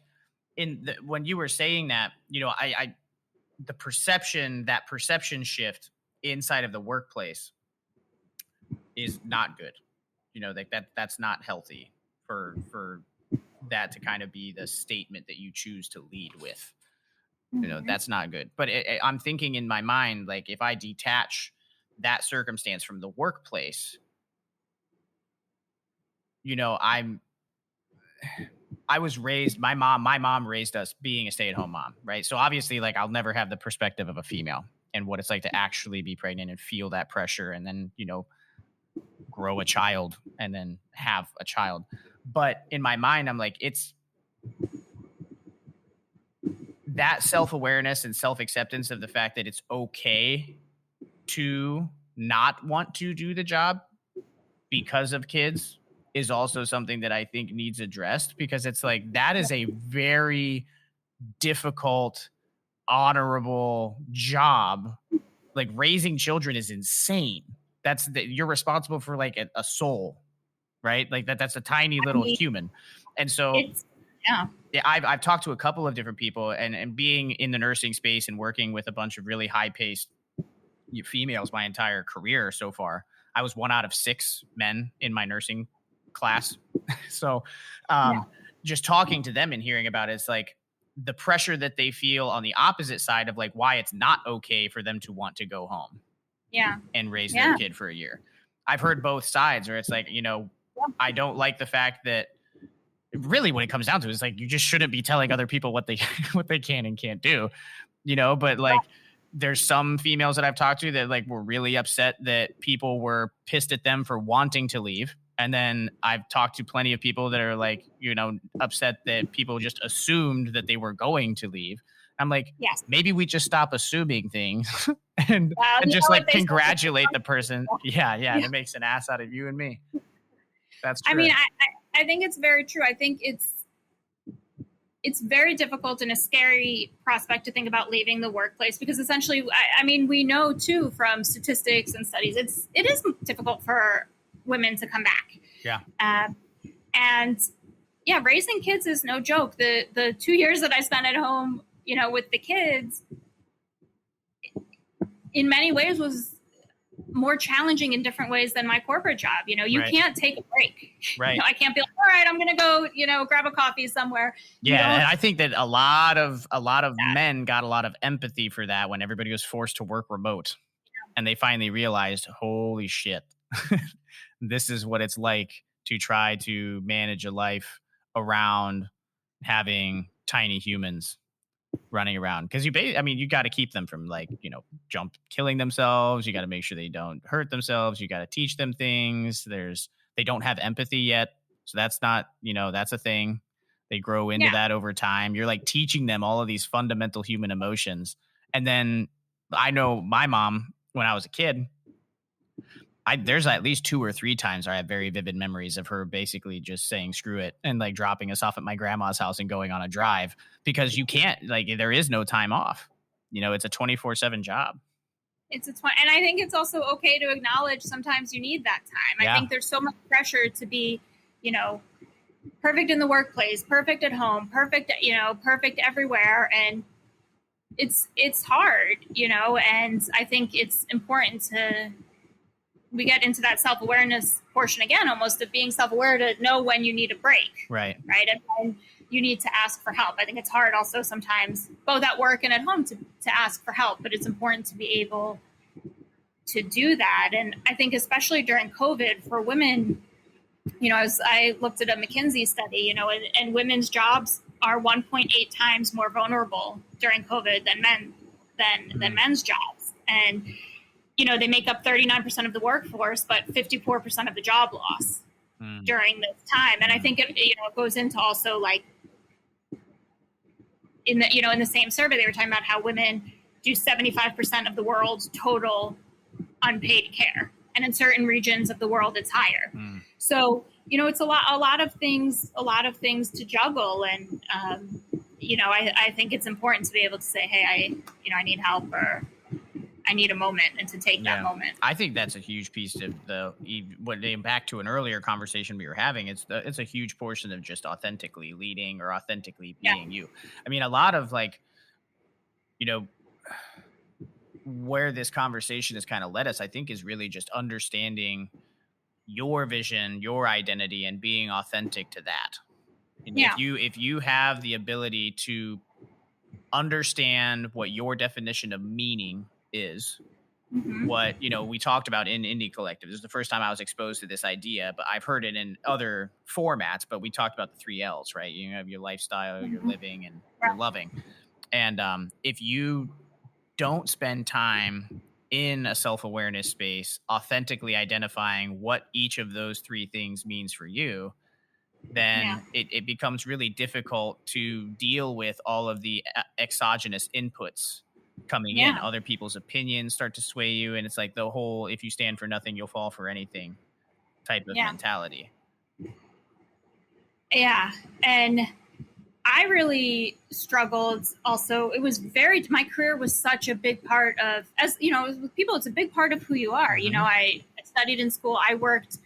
when you were saying that, the perception shift inside of the workplace is not good. That's not healthy for that to kind of be the statement that you choose to lead with. That's not good. But I'm thinking in my mind, like if I detach that circumstance from the workplace, I was raised, my mom raised us being a stay-at-home mom, right? So obviously, like, I'll never have the perspective of a female and what it's like to actually be pregnant and feel that pressure and then, grow a child and then have a child. But in my mind, I'm like, it's that self-awareness and self-acceptance of the fact that it's okay to not want to do the job because of kids is also something that I think needs addressed, because it's like, that is a very difficult, honorable job. Like raising children is insane. You're responsible for like a soul, right? Like that's a tiny little human. And so I've talked to a couple of different people and being in the nursing space and working with a bunch of really high paced females my entire career so far. I was 1 out of 6 men in my nursing class. So just talking to them and hearing about it, it's like the pressure that they feel on the opposite side of like why it's not okay for them to want to go home and raise their kid for a year. I've heard both sides where it's like, I don't like the fact that really what it comes down to is like, you just shouldn't be telling other people what they can and can't do, but like there's some females that I've talked to that like were really upset that people were pissed at them for wanting to leave. And then I've talked to plenty of people that are like, upset that people just assumed that they were going to leave. I'm like, maybe we just stop assuming things and just like congratulate the person. Yeah. And it makes an ass out of you and me. That's true. I mean, I think it's very true. I think it's very difficult and a scary prospect to think about leaving the workplace because essentially, I mean, we know too from statistics and studies, it is difficult for women to come back. Yeah. Raising kids is no joke. The 2 years that I spent at home, with the kids, in many ways was more challenging in different ways than my corporate job. You can't take a break. Right. I can't be like, all right, I'm going to go, grab a coffee somewhere. Yeah. And I think that a lot of men got a lot of empathy for that when everybody was forced to work remote and they finally realized, holy shit, this is what it's like to try to manage a life around having tiny humans running around. Because you got to keep them from like, killing themselves. You got to make sure they don't hurt themselves. You got to teach them things. They don't have empathy yet. So that's not, that's a thing. They grow into that over time. You're like teaching them all of these fundamental human emotions. And then I know my mom, when I was a kid, There's at least 2 or 3 times I have very vivid memories of her basically just saying screw it and like dropping us off at my grandma's house and going on a drive, because you can't, like, there is no time off. It's a 24/7 job. And I think it's also okay to acknowledge sometimes you need that time. Yeah. I think there's so much pressure to be, perfect in the workplace, perfect at home, perfect everywhere. And it's hard, and I think it's important we get into that self-awareness portion again, almost of being self-aware to know when you need a break. Right. And when you need to ask for help. I think it's hard also sometimes, both at work and at home, to ask for help, but it's important to be able to do that. And I think especially during COVID for women, I looked at a McKinsey study, and women's jobs are 1.8 times more vulnerable during COVID than men's jobs. And, they make up 39% of the workforce, but 54% of the job loss during this time. And I think it goes into also like in the same survey, they were talking about how women do 75% of the world's total unpaid care. And in certain regions of the world, it's higher. So, it's a lot of things to juggle. And, I think it's important to be able to say, hey, I need help, or I need a moment, and to take that moment. I think that's a huge piece of back to an earlier conversation we were having. It's a huge portion of just authentically leading or authentically being you. I mean, a lot of where this conversation has kind of led us, I think, is really just understanding your vision, your identity, and being authentic to that. If you have the ability to understand what your definition of meaning is, what we talked about in Indie Collective. This is the first time I was exposed to this idea, but I've heard it in other formats. But we talked about the 3 L's, right? You have your lifestyle, your living, and your loving. And if you don't spend time in a self-awareness space, authentically identifying what each of those 3 things means for you, then it becomes really difficult to deal with all of the exogenous inputs coming in. Other people's opinions start to sway you, and it's like the whole if you stand for nothing, you'll fall for anything type of mentality. Yeah. And I really struggled also. It was my career was such a big part of, as with people, it's a big part of who you are. I studied in school, I worked,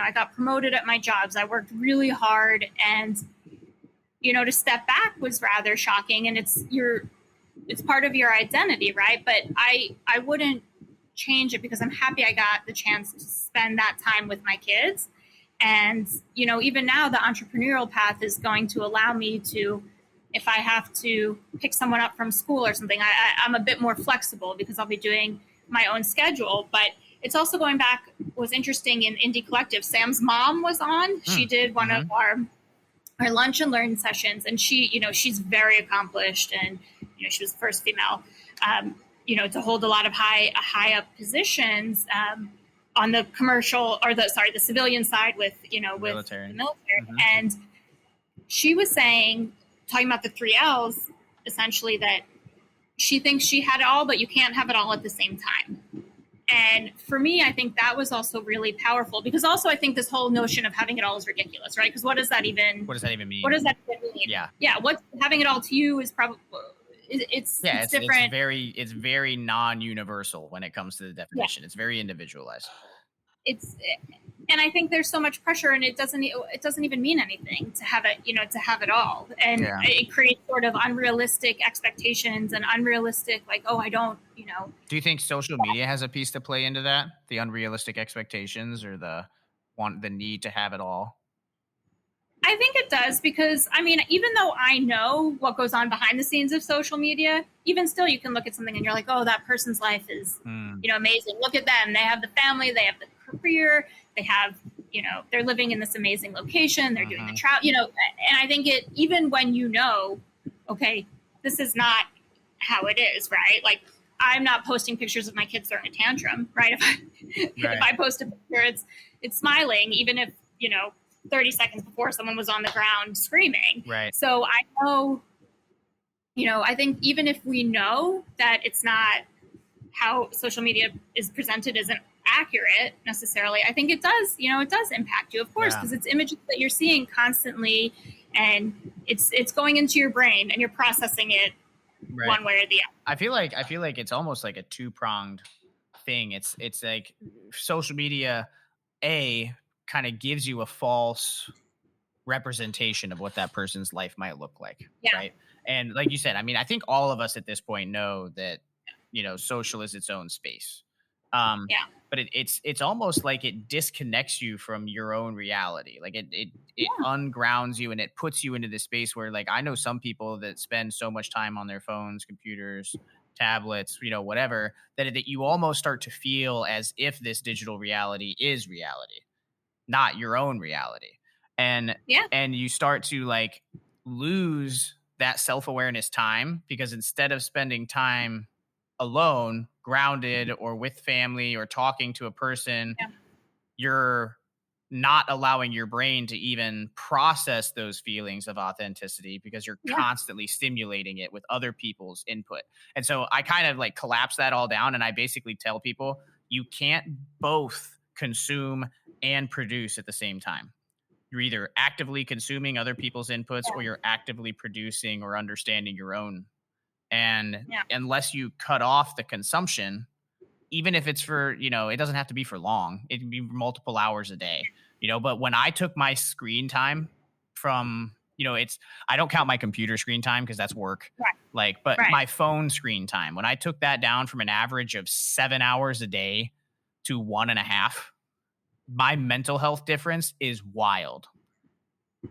I got promoted at my jobs, I worked really hard, and to step back was rather shocking. And it's part of your identity, right? But I wouldn't change it, because I'm happy I got the chance to spend that time with my kids. And, even now the entrepreneurial path is going to allow me to, if I have to pick someone up from school or something, I'm a bit more flexible because I'll be doing my own schedule. But it's also going back, was interesting in Indie Collective. Sam's mom was on. She did one of our lunch and learn sessions, and she, she's very accomplished, and, she was the first female, to hold a lot of high up positions, on the commercial or the civilian side with the military. And she was talking about the 3 L's, essentially, that she thinks she had it all, but you can't have it all at the same time. And for me, I think that was also really powerful, because also I think this whole notion of having it all is ridiculous, right? Because what does that even mean? Yeah. Yeah. What having it all to you is probably, it's different. It's very non-universal when it comes to the definition. Yeah. It's very individualized. And I think there's so much pressure, and it doesn't even mean anything to have it, to have it all. And it creates sort of unrealistic expectations and unrealistic, like, oh, I don't, Do you think social media has a piece to play into that? The unrealistic expectations, or the need to have it all? I think it does, because, even though I know what goes on behind the scenes of social media, even still, you can look at something and you're like, oh, that person's life is, amazing. Look at them. They have the family, they have the career, they have, they're living in this amazing location, they're doing the travel, and I think even when okay, this is not how it is, right? Like, I'm not posting pictures of my kids throwing a tantrum, right? If I post a picture, it's smiling, even if, 30 seconds before someone was on the ground screaming. Right. So I know, I think even if we know that it's not how social media is presented, isn't accurate necessarily, I think it does, it does impact you, of course, because it's images that you're seeing constantly, and it's going into your brain and you're processing it one way or the other. I feel like it's almost like a two-pronged thing. It's like social media kind of gives you a false representation of what that person's life might look like, right? And like you said, I mean, I think all of us at this point know that, social is its own space. But it's almost like it disconnects you from your own reality. Like it ungrounds you, and it puts you into this space where, like, I know some people that spend so much time on their phones, computers, tablets, whatever, that you almost start to feel as if this digital reality is reality, not your own reality. And you start to like lose that self-awareness time, because instead of spending time alone, grounded, or with family, or talking to a person, you're not allowing your brain to even process those feelings of authenticity, because you're constantly stimulating it with other people's input. And so I kind of like collapse that all down, and I basically tell people, you can't both consume and produce at the same time. You're either actively consuming other people's inputs, or you're actively producing or understanding your own. And unless you cut off the consumption, even if it's for, it doesn't have to be for long, it can be multiple hours a day, but when I took my screen time from, I don't count my computer screen time because that's work. But my phone screen time, when I took that down from an average of 7 hours a day to 1.5, my mental health difference is wild.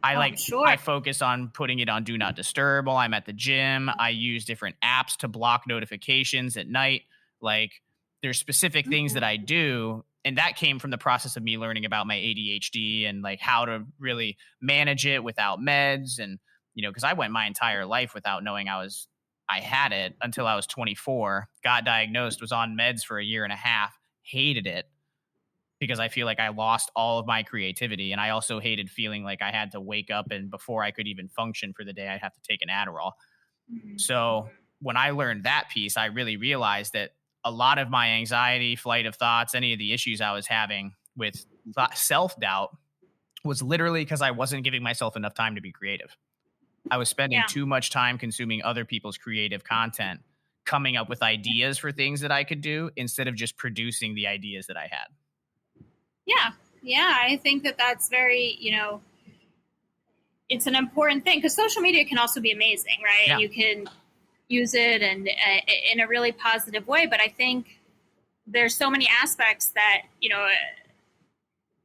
I focus on putting it on do not disturb while I'm at the gym. I use different apps to block notifications at night. Like, there's specific things that I do. And that came from the process of me learning about my ADHD and like how to really manage it without meds. And, because I went my entire life without knowing I had it until I was 24, got diagnosed, was on meds for 1.5 years, hated it, because I feel like I lost all of my creativity. And I also hated feeling like I had to wake up, and before I could even function for the day, I'd have to take an Adderall. So when I learned that piece, I really realized that a lot of my anxiety, flight of thoughts, any of the issues I was having with self-doubt was literally because I wasn't giving myself enough time to be creative. I was spending too much time consuming other people's creative content, coming up with ideas for things that I could do instead of just producing the ideas that I had. Yeah, I think that's very, it's an important thing, because social media can also be amazing, right? Yeah. You can use it and in a really positive way, but I think there's so many aspects that,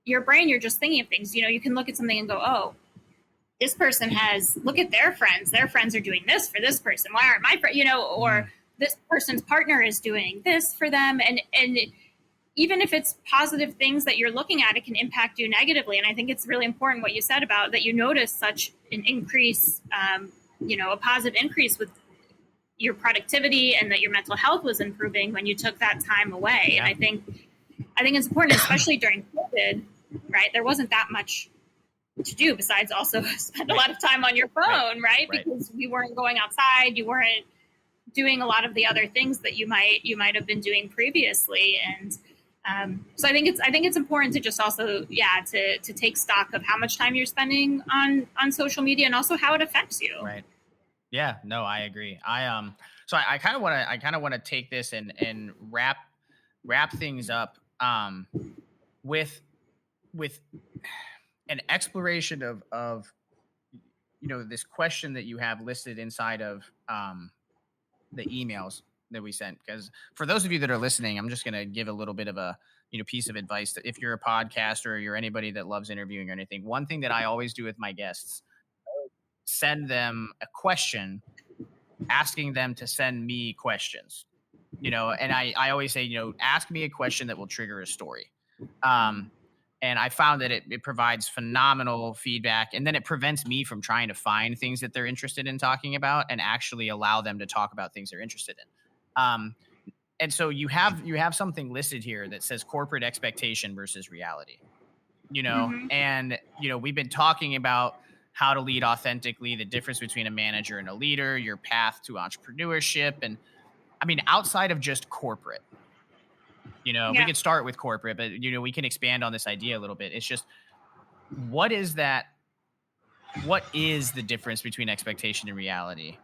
your brain, you're just thinking of things. You can look at something and go, oh, this person look at their friends are doing this for this person. Why aren't my friends, or this person's partner is doing this for them. And even if it's positive things that you're looking at, it can impact you negatively. And I think it's really important what you said about that you notice such an increase, a positive increase with your productivity, and that your mental health was improving when you took that time away. Yeah. And I think it's important, especially during COVID, right? There wasn't that much to do besides also spend a lot of time on your phone, right? Because we weren't going outside, you weren't doing a lot of the other things that you might have been doing previously. And so I think it's important to just also, to take stock of how much time you're spending on social media, and also how it affects you. Right. Yeah, no, I agree. So I kind of want to take this and wrap things up, with an exploration of this question that you have listed inside of the emails that we sent. Because for those of you that are listening, I'm just going to give a little bit of a piece of advice that if you're a podcaster or you're anybody that loves interviewing or anything, one thing that I always do with my guests, send them a question, asking them to send me questions, and I always say, ask me a question that will trigger a story. And I found that it provides phenomenal feedback, and then it prevents me from trying to find things that they're interested in talking about and actually allow them to talk about things they're interested in. And so you have something listed here that says corporate expectation versus reality, and, we've been talking about how to lead authentically, the difference between a manager and a leader, your path to entrepreneurship. And I mean, outside of just corporate, We could start with corporate, but we can expand on this idea a little bit. It's just, what is the difference between expectation and reality,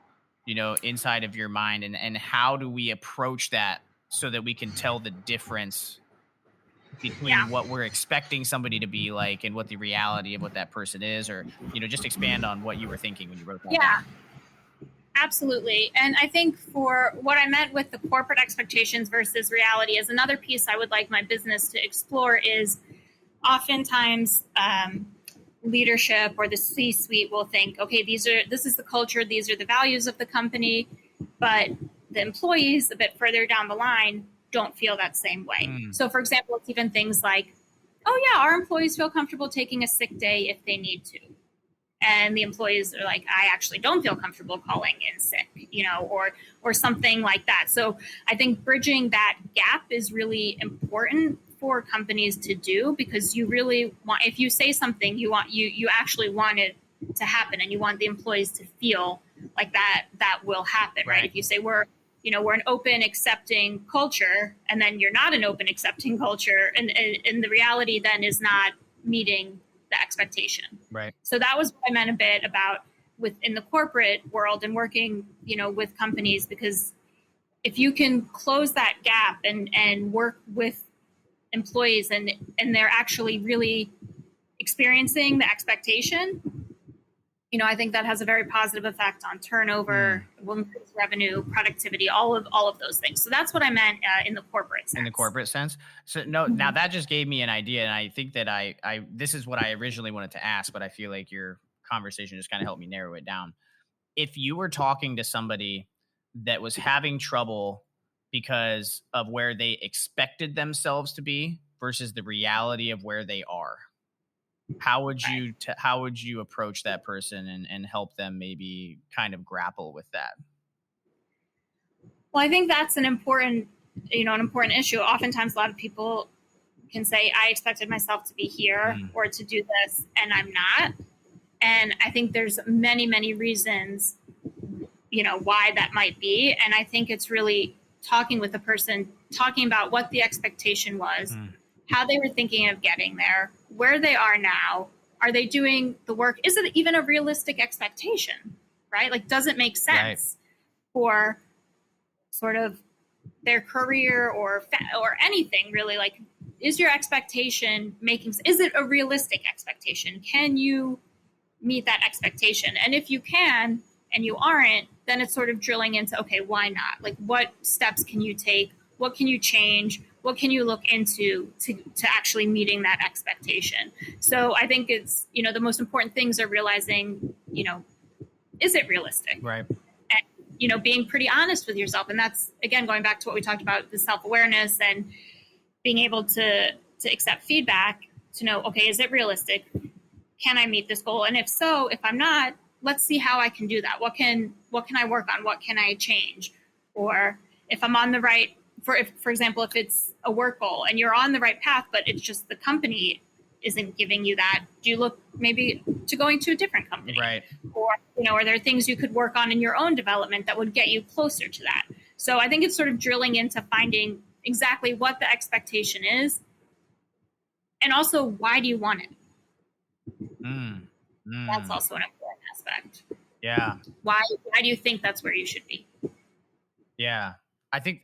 inside of your mind, and how do we approach that so that we can tell the difference between what we're expecting somebody to be like and what the reality of what that person is, or, just expand on what you were thinking when you wrote that down. Absolutely. And I think for what I meant with the corporate expectations versus reality is another piece I would like my business to explore is oftentimes leadership or the C-suite will think, okay, this is the culture, these are the values of the company, but the employees a bit further down the line don't feel that same way. So for example, it's even things like, oh yeah, our employees feel comfortable taking a sick day if they need to. And the employees are like, I actually don't feel comfortable calling in sick, or something like that. So I think bridging that gap is really important for companies to do, because you really want, if you say something, you actually want it to happen, and you want the employees to feel like that will happen, right? If you say we're an open, accepting culture, and then you're not an open, accepting culture, and the reality then is not meeting the expectation. Right. So that was what I meant a bit about within the corporate world and working, with companies, because if you can close that gap and work with employees and they're actually really experiencing the expectation, I think that has a very positive effect on turnover, will increase revenue, productivity, all of those things. So that's what I meant in the corporate sense. In the corporate sense. So now that just gave me an idea, and I think that I this is what I originally wanted to ask, but I feel like your conversation just kind of helped me narrow it down. If you were talking to somebody that was having trouble because of where they expected themselves to be versus the reality of where they are, how would you approach that person and help them maybe kind of grapple with that? Well, I think that's an important issue. Oftentimes a lot of people can say, I expected myself to be here or to do this, and I'm not. And I think there's many, many reasons, why that might be. And I think it's really talking with the person, talking about what the expectation was, how they were thinking of getting there, where they are now. Are they doing the work? Is it even a realistic expectation, right? Like, does it make sense for sort of their career or anything really? Like, is your expectation is it a realistic expectation? Can you meet that expectation? And if you can and you aren't, then it's sort of drilling into, okay, why not? Like, what steps can you take? What can you change? What can you look into to actually meeting that expectation? So I think it's, the most important things are realizing, is it realistic? Right. And, being pretty honest with yourself. And that's, again, going back to what we talked about, the self-awareness and being able to accept feedback, to know, okay, is it realistic? Can I meet this goal? And if so, if I'm not, let's see how I can do that. What can I work on? What can I change? Or if I'm on the right, for example, if it's a work goal and you're on the right path, but it's just the company isn't giving you that, do you look maybe to going to a different company? Right. Or, are there things you could work on in your own development that would get you closer to that? So I think it's sort of drilling into finding exactly what the expectation is, and also, why do you want it? That's also an important aspect. Yeah. Why do you think that's where you should be? Yeah. I think,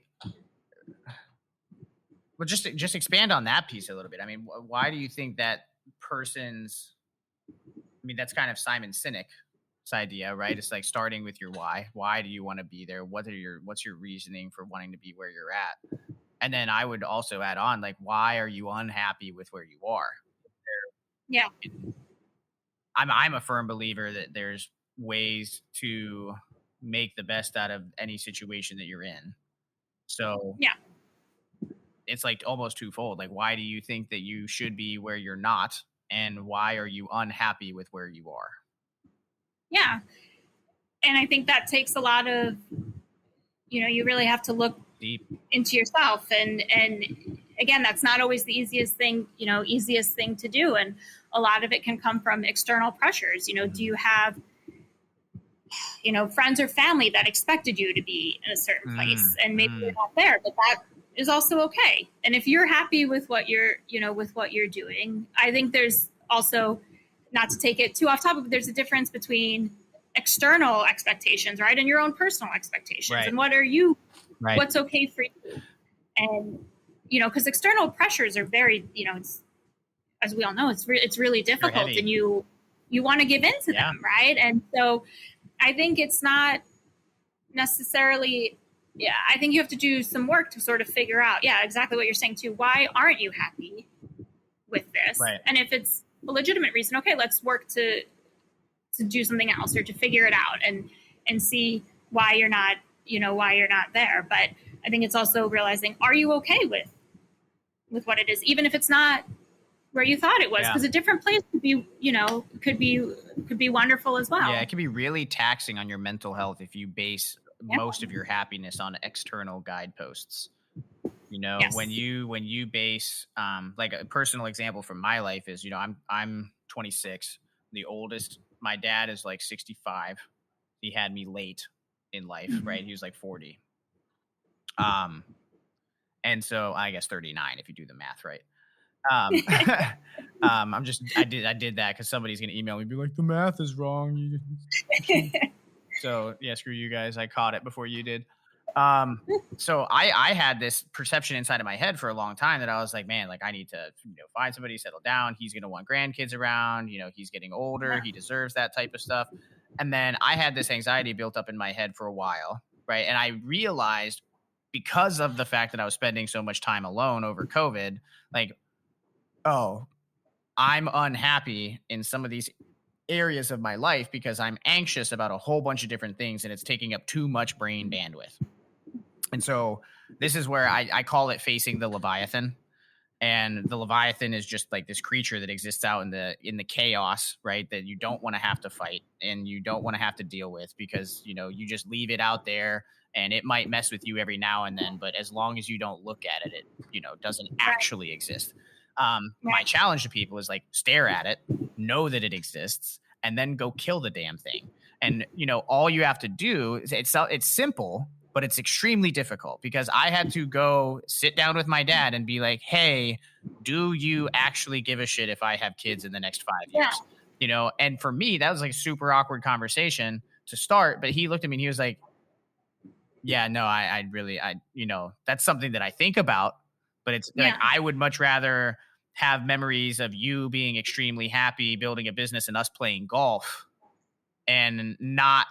well, just expand on that piece a little bit. I mean, why do you think that that's kind of Simon Sinek's idea, right? It's like starting with your why. Why do you want to be there? What's your reasoning for wanting to be where you're at? And then I would also add on, like, why are you unhappy with where you are? Yeah. I'm a firm believer that there's ways to make the best out of any situation that you're in. So yeah, it's like almost twofold. Like, why do you think that you should be where you're not? And why are you unhappy with where you are? Yeah. And I think that takes a lot of, you really have to look deep into yourself. And again, that's not always the easiest thing to do. And a lot of it can come from external pressures. Do you have, friends or family that expected you to be in a certain place, and maybe you're not there, but is also okay. And if you're happy with what you're, with what you're doing, I think there's also, not to take it too off topic, but there's a difference between external expectations, right? And your own personal expectations. Right. And what are you, Right. what's okay for you? And, because external pressures are very, it's, as we all know, it's really difficult, and you want to give in to them, right? And so I think it's not necessarily, I think you have to do some work to sort of figure out, exactly what you're saying too. Why aren't you happy with this? Right. And if it's a legitimate reason, okay, let's work to do something else, or to figure it out and see why you're not, there. But I think it's also realizing, are you okay with what it is, even if it's not where you thought it was? Because a different place could be, could be wonderful as well. Yeah, it can be really taxing on your mental health if you base most of your happiness on external guideposts. Yes. when you base, like a personal example from my life is, I'm 26, the oldest. My dad is like 65. He had me late in life, right? He was like 40. And so I guess 39 if you do the math right. I did that because somebody's gonna email me and be like, the math is wrong. So yeah, screw you guys. I caught it before you did. So I had this perception inside of my head for a long time that I was like, man, like I need to find somebody, settle down. He's gonna want grandkids around. He's getting older. He deserves that type of stuff. And then I had this anxiety built up in my head for a while, right? And I realized, because of the fact that I was spending so much time alone over COVID, like, oh, I'm unhappy in some of these areas of my life because I'm anxious about a whole bunch of different things, and it's taking up too much brain bandwidth. And so this is where I call it facing the Leviathan. And the Leviathan is just like this creature that exists out in the chaos, right? That you don't want to have to fight and you don't want to have to deal with, because, you just leave it out there and it might mess with you every now and then. But as long as you don't look at it, it doesn't actually exist. My challenge to people is like, stare at it, know that it exists, and then go kill the damn thing. And, all you have to do is, it's simple, but it's extremely difficult, because I had to go sit down with my dad and be like, hey, do you actually give a shit if I have kids in the next 5 years? And for me, that was like a super awkward conversation to start, but he looked at me and he was like, yeah, no, I really, that's something that I think about, but it's like, I would much rather have memories of you being extremely happy, building a business, and us playing golf, and not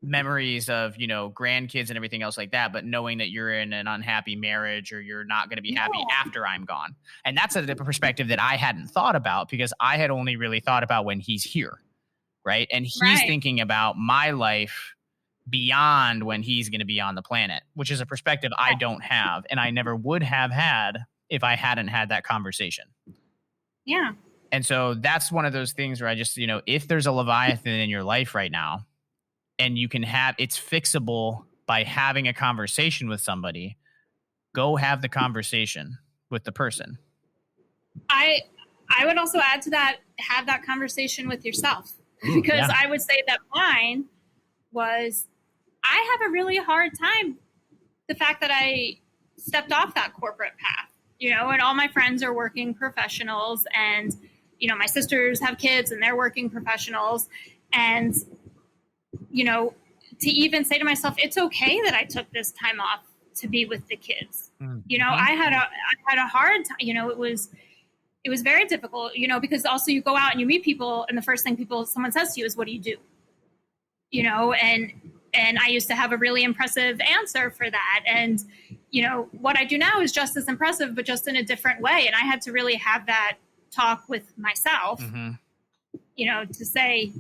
memories of, grandkids and everything else like that, but knowing that you're in an unhappy marriage, or you're not going to be happy after I'm gone. And that's a perspective that I hadn't thought about, because I had only really thought about when he's here. Right. And he's thinking about my life beyond when he's going to be on the planet, which is a perspective I don't have, and I never would have had if I hadn't had that conversation. Yeah. And so that's one of those things where I just, if there's a Leviathan in your life right now, and you can it's fixable by having a conversation with somebody, go have the conversation with the person. I would also add to that, have that conversation with yourself, because I would say that mine was, I have a really hard time, the fact that I stepped off that corporate path, and all my friends are working professionals, and, my sisters have kids and they're working professionals. And, to even say to myself, it's okay that I took this time off to be with the kids. I had a hard time, it was very difficult, because also you go out and you meet people, and the first thing someone says to you is, what do you do? And I used to have a really impressive answer for that. And, what I do now is just as impressive, but just in a different way. And I had to really have that talk with myself, to say,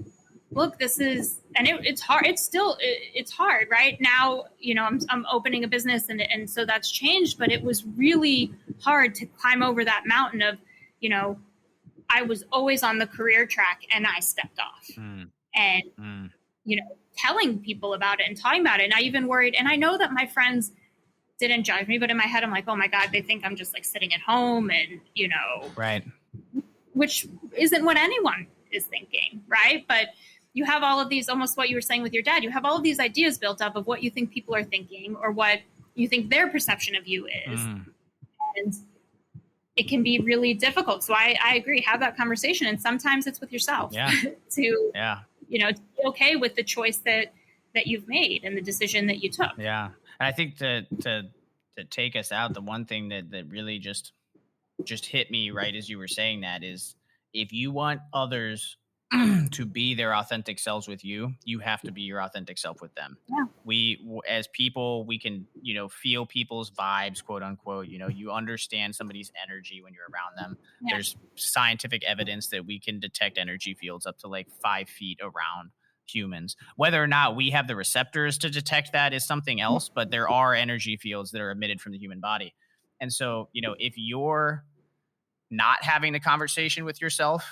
look, this is, and it's hard. It's hard right now. I'm opening a business, and so that's changed, but it was really hard to climb over that mountain of, I was always on the career track and I stepped off and, telling people about it and talking about it. And I even worried, and I know that my friends didn't judge me, but in my head, I'm like, oh my God, they think I'm just like sitting at home and, right. Which isn't what anyone is thinking. Right. But you have all of these, almost what you were saying with your dad, you have all of these ideas built up of what you think people are thinking, or what you think their perception of you is. Mm. And it can be really difficult. So I agree, have that conversation. And sometimes it's with yourself to, you know, to be okay with the choice that you've made and the decision that you took. Yeah. And I think to take us out, the one thing that really just hit me right as you were saying that is, if you want others to be their authentic selves with you, you have to be your authentic self with them. Yeah. We, as people, we can, you know, feel people's vibes, quote unquote. You know, you understand somebody's energy when you're around them. Yeah. There's scientific evidence that we can detect energy fields up to like 5 feet around humans. Whether or not we have the receptors to detect that is something else, but there are energy fields that are emitted from the human body. And so, you know, if you're not having the conversation with yourself,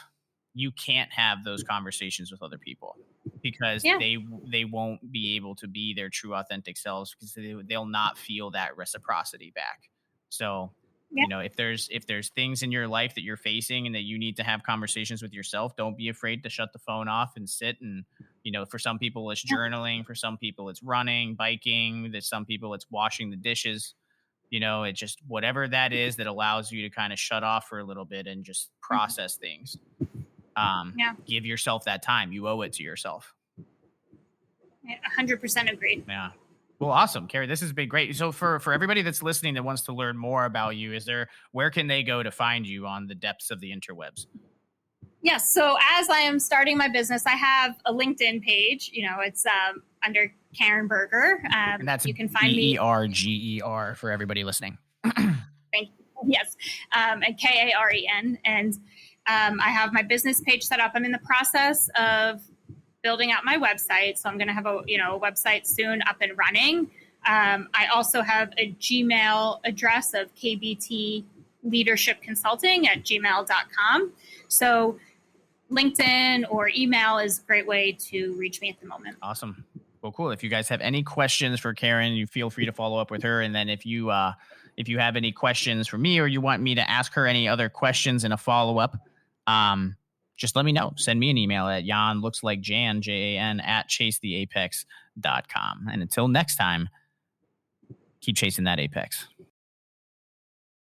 you can't have those conversations with other people, because they won't be able to be their true authentic selves, because they'll not feel that reciprocity back. So, you know, if there's things in your life that you're facing and that you need to have conversations with yourself, don't be afraid to shut the phone off and sit. And, you know, for some people it's journaling, for some people it's running, biking, there's some people it's washing the dishes. You know, it just, whatever that is that allows you to kind of shut off for a little bit and just process things. Give yourself that time. You owe it to yourself. 100% agreed. Yeah. Well, awesome, Carrie. This has been great. So for everybody that's listening that wants to learn more about you, where can they go to find you on the depths of the interwebs? Yes. So as I am starting my business, I have a LinkedIn page. You know, it's under Karen Berger. And that's you can find me Berger for everybody listening. Thank you. Yes. And Karen. And I have my business page set up. I'm in the process of building out my website. So I'm going to have a website soon up and running. I also have a Gmail address of kbtleadershipconsulting@gmail.com. So LinkedIn or email is a great way to reach me at the moment. Awesome. Well, cool. If you guys have any questions for Karen, you feel free to follow up with her. And then if you have any questions for me, or you want me to ask her any other questions in a follow-up, just let me know. Send me an email at JAN, Jan, @chasetheapex.com. And until next time, keep chasing that apex.